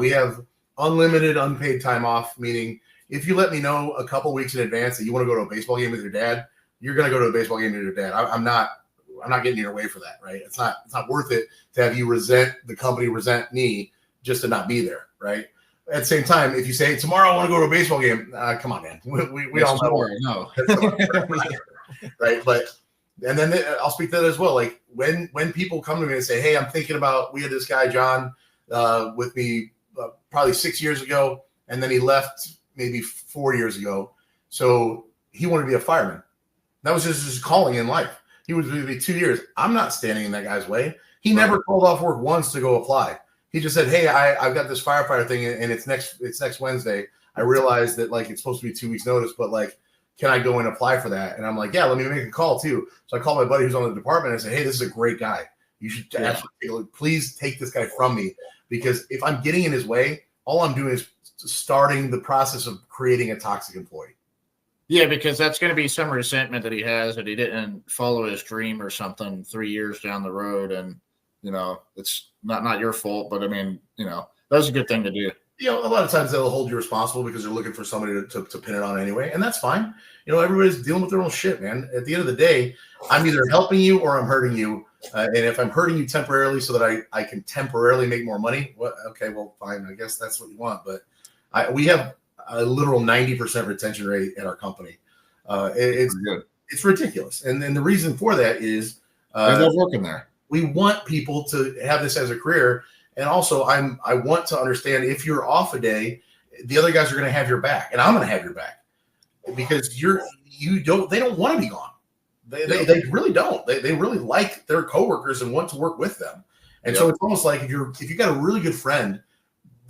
We have unlimited unpaid time off, meaning if you let me know a couple weeks in advance that you want to go to a baseball game with your dad, you're going to go to a baseball game with your dad. I'm not getting in your way for that, right? It's not worth it to have you resent the company, resent me just to not be there, right? At the same time, if you say, hey, tomorrow I want to go to a baseball game, come on, man. We all know. Right? But and then I'll speak to that as well. Like when people come to me and say, hey, I'm thinking about, we had this guy, John, with me probably 6 years ago, and then he left maybe 4 years ago. So he wanted to be a fireman. That was just his calling in life. He was going to be 2 years. I'm not standing in that guy's way. He never called off work once to go apply. He just said, hey, I've got this firefighter thing, and it's next Wednesday. I realized that like it's supposed to be 2 weeks notice, but like, can I go and apply for that? And I'm like, yeah, let me make a call too. So I called my buddy who's on the department and I said, hey, this is a great guy. You should actually please take this guy from me, because if I'm getting in his way, all I'm doing is starting the process of creating a toxic employee. Yeah, because that's going to be some resentment that he has that he didn't follow his dream or something 3 years down the road. And, it's not your fault, but I mean, that's a good thing to do. A lot of times they'll hold you responsible because they're looking for somebody to pin it on anyway. And that's fine. Everybody's dealing with their own shit, man. At the end of the day, I'm either helping you or I'm hurting you. And if I'm hurting you temporarily so that I can temporarily make more money, well, fine. I guess that's what you want. But we have a literal 90% retention rate at our company. It's ridiculous. And then the reason for that is I love working there. We want people to have this as a career. And also I want to understand, if you're off a day, the other guys are going to have your back, and I'm going to have your back. because they don't want to be gone. They really don't. They really like their coworkers and want to work with them. And so it's almost like if you got a really good friend,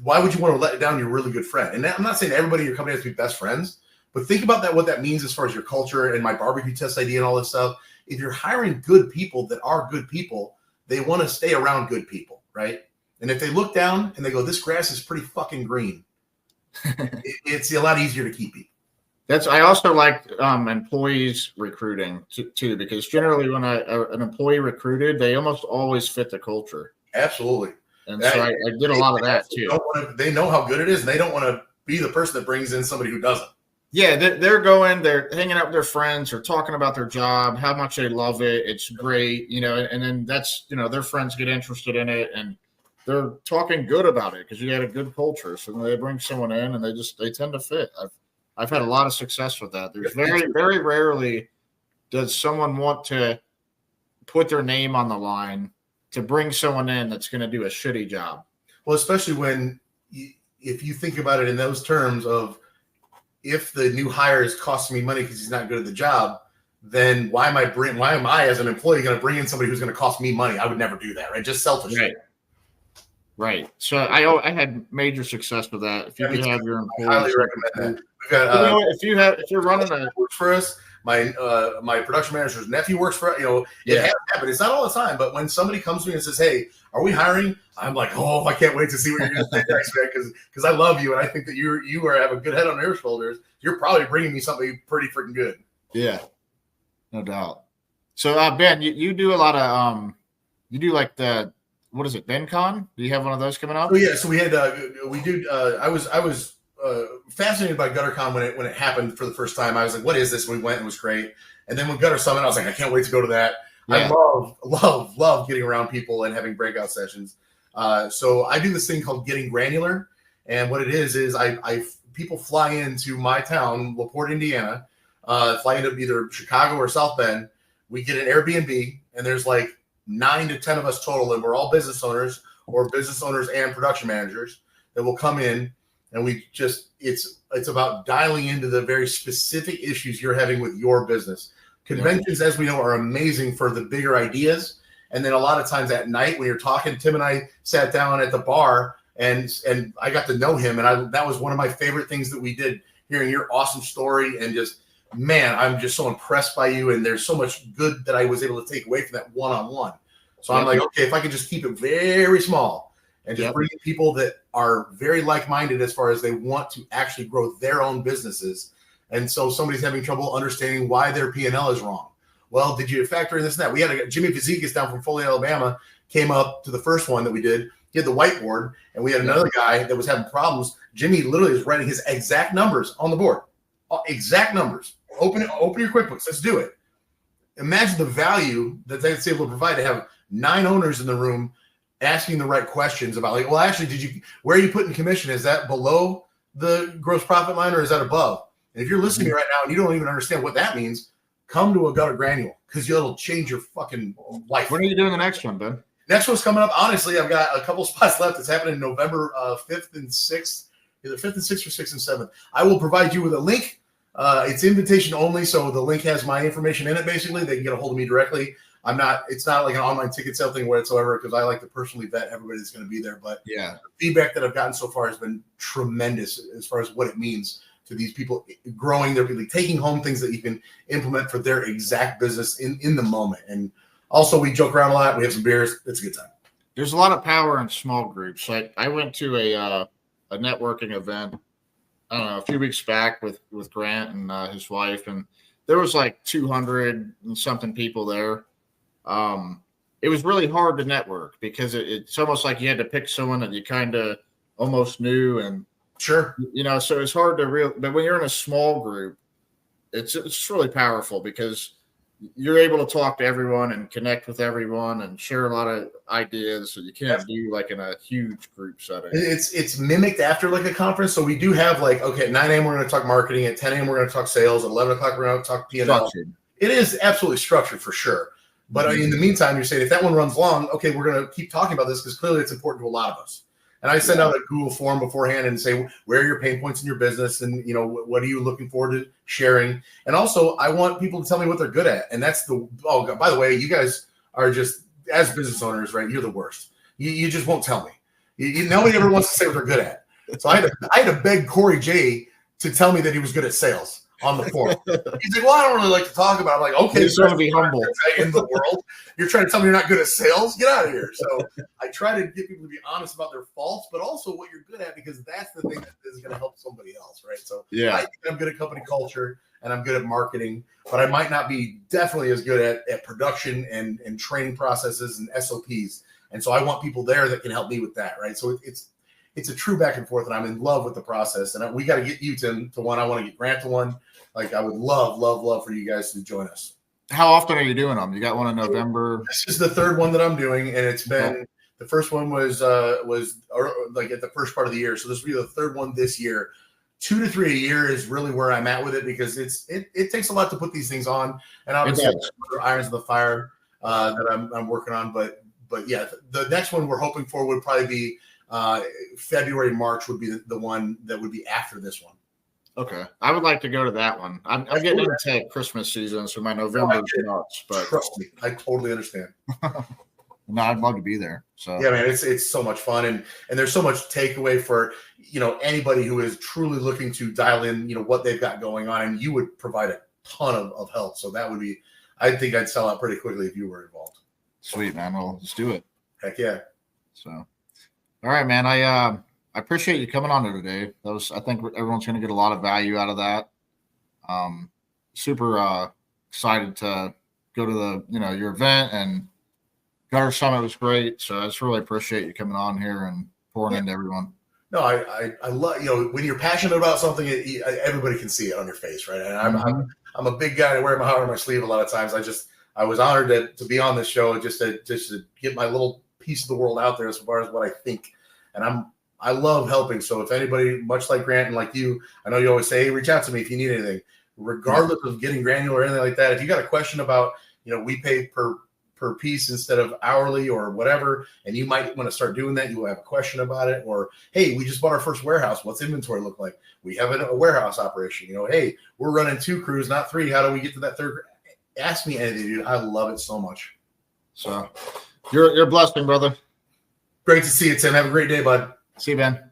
why would you want to let down your really good friend? And I'm not saying everybody in your company has to be best friends, but think about that, what that means as far as your culture and my barbecue test idea and all this stuff. If you're hiring good people that are good people, they want to stay around good people, right? And if they look down and they go, this grass is pretty fucking green, it's a lot easier to keep people. I also like employees recruiting too, because generally when an employee recruited, they almost always fit the culture. Absolutely. And so I did a lot of that too. They know how good it is, and they don't want to be the person that brings in somebody who doesn't. Yeah, they're hanging out with their friends, or talking about their job, how much they love it. It's great, and then that's, their friends get interested in it, and they're talking good about it because you had a good culture. So they bring someone in, and they tend to fit. I've had a lot of success with that. There's very, very rarely does someone want to put their name on the line to bring someone in that's going to do a shitty job. Well, especially if you think about it in those terms of, if the new hire is costing me money because he's not good at the job, then why am I as an employee going to bring in somebody who's going to cost me money? I would never do that, right? Just selfishly. Right. So I had major success with that. If you can have your employees, I highly recommend that. We've got, if you're running works for us. My production manager's nephew works for it has happened. It's not all the time, but when somebody comes to me and says, "Hey, are we hiring?" I'm like, "Oh, I can't wait to see what you're going to say next, man, because I love you and I think that you have a good head on your shoulders. You're probably bringing me something pretty freaking good." Yeah, no doubt. So Ben, you do a lot of you do like the, what is it, BenCon? Do you have one of those coming up? Oh yeah, so we had I was fascinated by GutterCon when it happened for the first time. I was like, what is this? We went and it was great. And then when Gutter Summit, I was like, I can't wait to go to that. Yeah. I love getting around people and having breakout sessions. So I do this thing called Getting Granular. And what it is people fly into my town, LaPorte, Indiana, fly into either Chicago or South Bend. We get an Airbnb, and there's like 9 to 10 of us total, and we're all business owners and production managers that will come in. And it's about dialing into the very specific issues you're having with your business. Conventions, as we know, are amazing for the bigger ideas. And then a lot of times at night when you're talking, Tim and I sat down at the bar and I got to know him. And that was one of my favorite things that we did, hearing your awesome story and just, man, I'm just so impressed by you. And there's so much good that I was able to take away from that one-on-one. So I'm like, okay, if I could just keep it very small and just bring in people that are very like-minded as far as they want to actually grow their own businesses. And so somebody's having trouble understanding why their P&L is wrong. Well, did you factor in this and that? We had Jimmy Fazekas down from Foley, Alabama, came up to the first one that we did. He had the whiteboard, and we had another guy that was having problems. Jimmy literally was writing his exact numbers on the board. Exact numbers. Open your QuickBooks. Let's do it. Imagine the value that that's able to provide to have 9 owners in the room asking the right questions about, like, well, actually, where are you putting commission? Is that below the gross profit line or is that above? And if you're listening to me right now and you don't even understand what that means, come to a Gutter Granule, because it'll change your fucking life. When are you doing the next one, Ben? Next one's coming up. Honestly, I've got a couple spots left. It's happening November 5th and 6th, either 5th and 6th or 6th and 7th. I will provide you with a link. It's invitation only, so the link has my information in it. Basically, they can get a hold of me directly. It's not like an online ticket sale thing whatsoever, because I like to personally vet everybody that's going to be there. But the feedback that I've gotten so far has been tremendous as far as what it means to these people growing. They're really taking home things that you can implement for their exact business in the moment. And also, we joke around a lot. We have some beers. It's a good time. There's a lot of power in small groups. Like, I went to a networking event, I don't know, a few weeks back with Grant and his wife, and there was like 200 and something people there. It was really hard to network because it's almost like you had to pick someone that you kind of almost knew, and sure, so it's hard to but when you're in a small group, it's really powerful because you're able to talk to everyone and connect with everyone and share a lot of ideas that you can't do like in a huge group setting. It's mimicked after like a conference. So we do have like, okay, at 9 a.m. we're going to talk marketing. At 10 a.m. we're going to talk sales. At 11 o'clock we're going to talk P&L. Structured. It is absolutely structured for sure. But in the meantime, you're saying if that one runs long, okay, we're going to keep talking about this because clearly it's important to a lot of us. And I send out a Google form beforehand and say, where are your pain points in your business? And, you know, what are you looking forward to sharing? And also, I want people to tell me what they're good at. And that's oh, by the way, you guys are just, as business owners, right? You're the worst. You just won't tell me. Nobody ever wants to say what they're good at. So I had to beg Corey J to tell me that he was good at sales on the form. He's like, well, I don't really like to talk about it. I'm like, okay, he's trying to be humble in the world. You're trying to tell me you're not good at sales? Get out of here. So I try to get people to be honest about their faults, but also what you're good at, because that's the thing that is going to help somebody else, right? So yeah, I think I'm good at company culture and I'm good at marketing, but I might not be definitely as good at production and training processes and SOPs. And so I want people there that can help me with that, right? So it's a true back and forth, and I'm in love with the process. And we got to get you to one. I want to get Grant to one. Like, I would love for you guys to join us. How often are you doing them? You got one in November? This is the third one that I'm doing, and it's been the first one was like at the first part of the year. So this will be the third one this year. 2 to 3 a year is really where I'm at with it, because it takes a lot to put these things on, and obviously irons in the fire that I'm working on. But yeah, the next one we're hoping for would probably be February, March would be the one that would be after this one. Okay, I would like to go to that one. I'm getting into Christmas season, so my November is nuts. But trust me, I totally understand. No, I'd love to be there. So yeah, man, it's so much fun, and there's so much takeaway for, you know, anybody who is truly looking to dial in, you know, what they've got going on, and you would provide a ton of help. So that would be, I think I'd sell out pretty quickly if you were involved. Sweet, man. Well, let's do it. Heck yeah. So, all right, man. I appreciate you coming on here today. I think everyone's going to get a lot of value out of that. Super excited to go to your event, and Gutter Summit was great. So I just really appreciate you coming on here and pouring into everyone. No, I love, you know, when you're passionate about something, everybody can see it on your face, right? And I'm a big guy to wear my heart on my sleeve a lot of times. I was honored to be on this show, just to get my little piece of the world out there as far as what I think. And I love helping. So if anybody, much like Grant and like you, I know you always say, hey, reach out to me if you need anything, regardless of getting granular or anything like that. If you got a question about, you know, we pay per piece instead of hourly or whatever, and you might want to start doing that, you will have a question about it. Or, hey, we just bought our first warehouse. What's inventory look like? We have a warehouse operation. You know, hey, we're running 2 crews, not 3. How do we get to that third? Ask me anything, dude. I love it so much. So you're blessed, brother. Great to see you, Tim. Have a great day, bud. See you, Ben.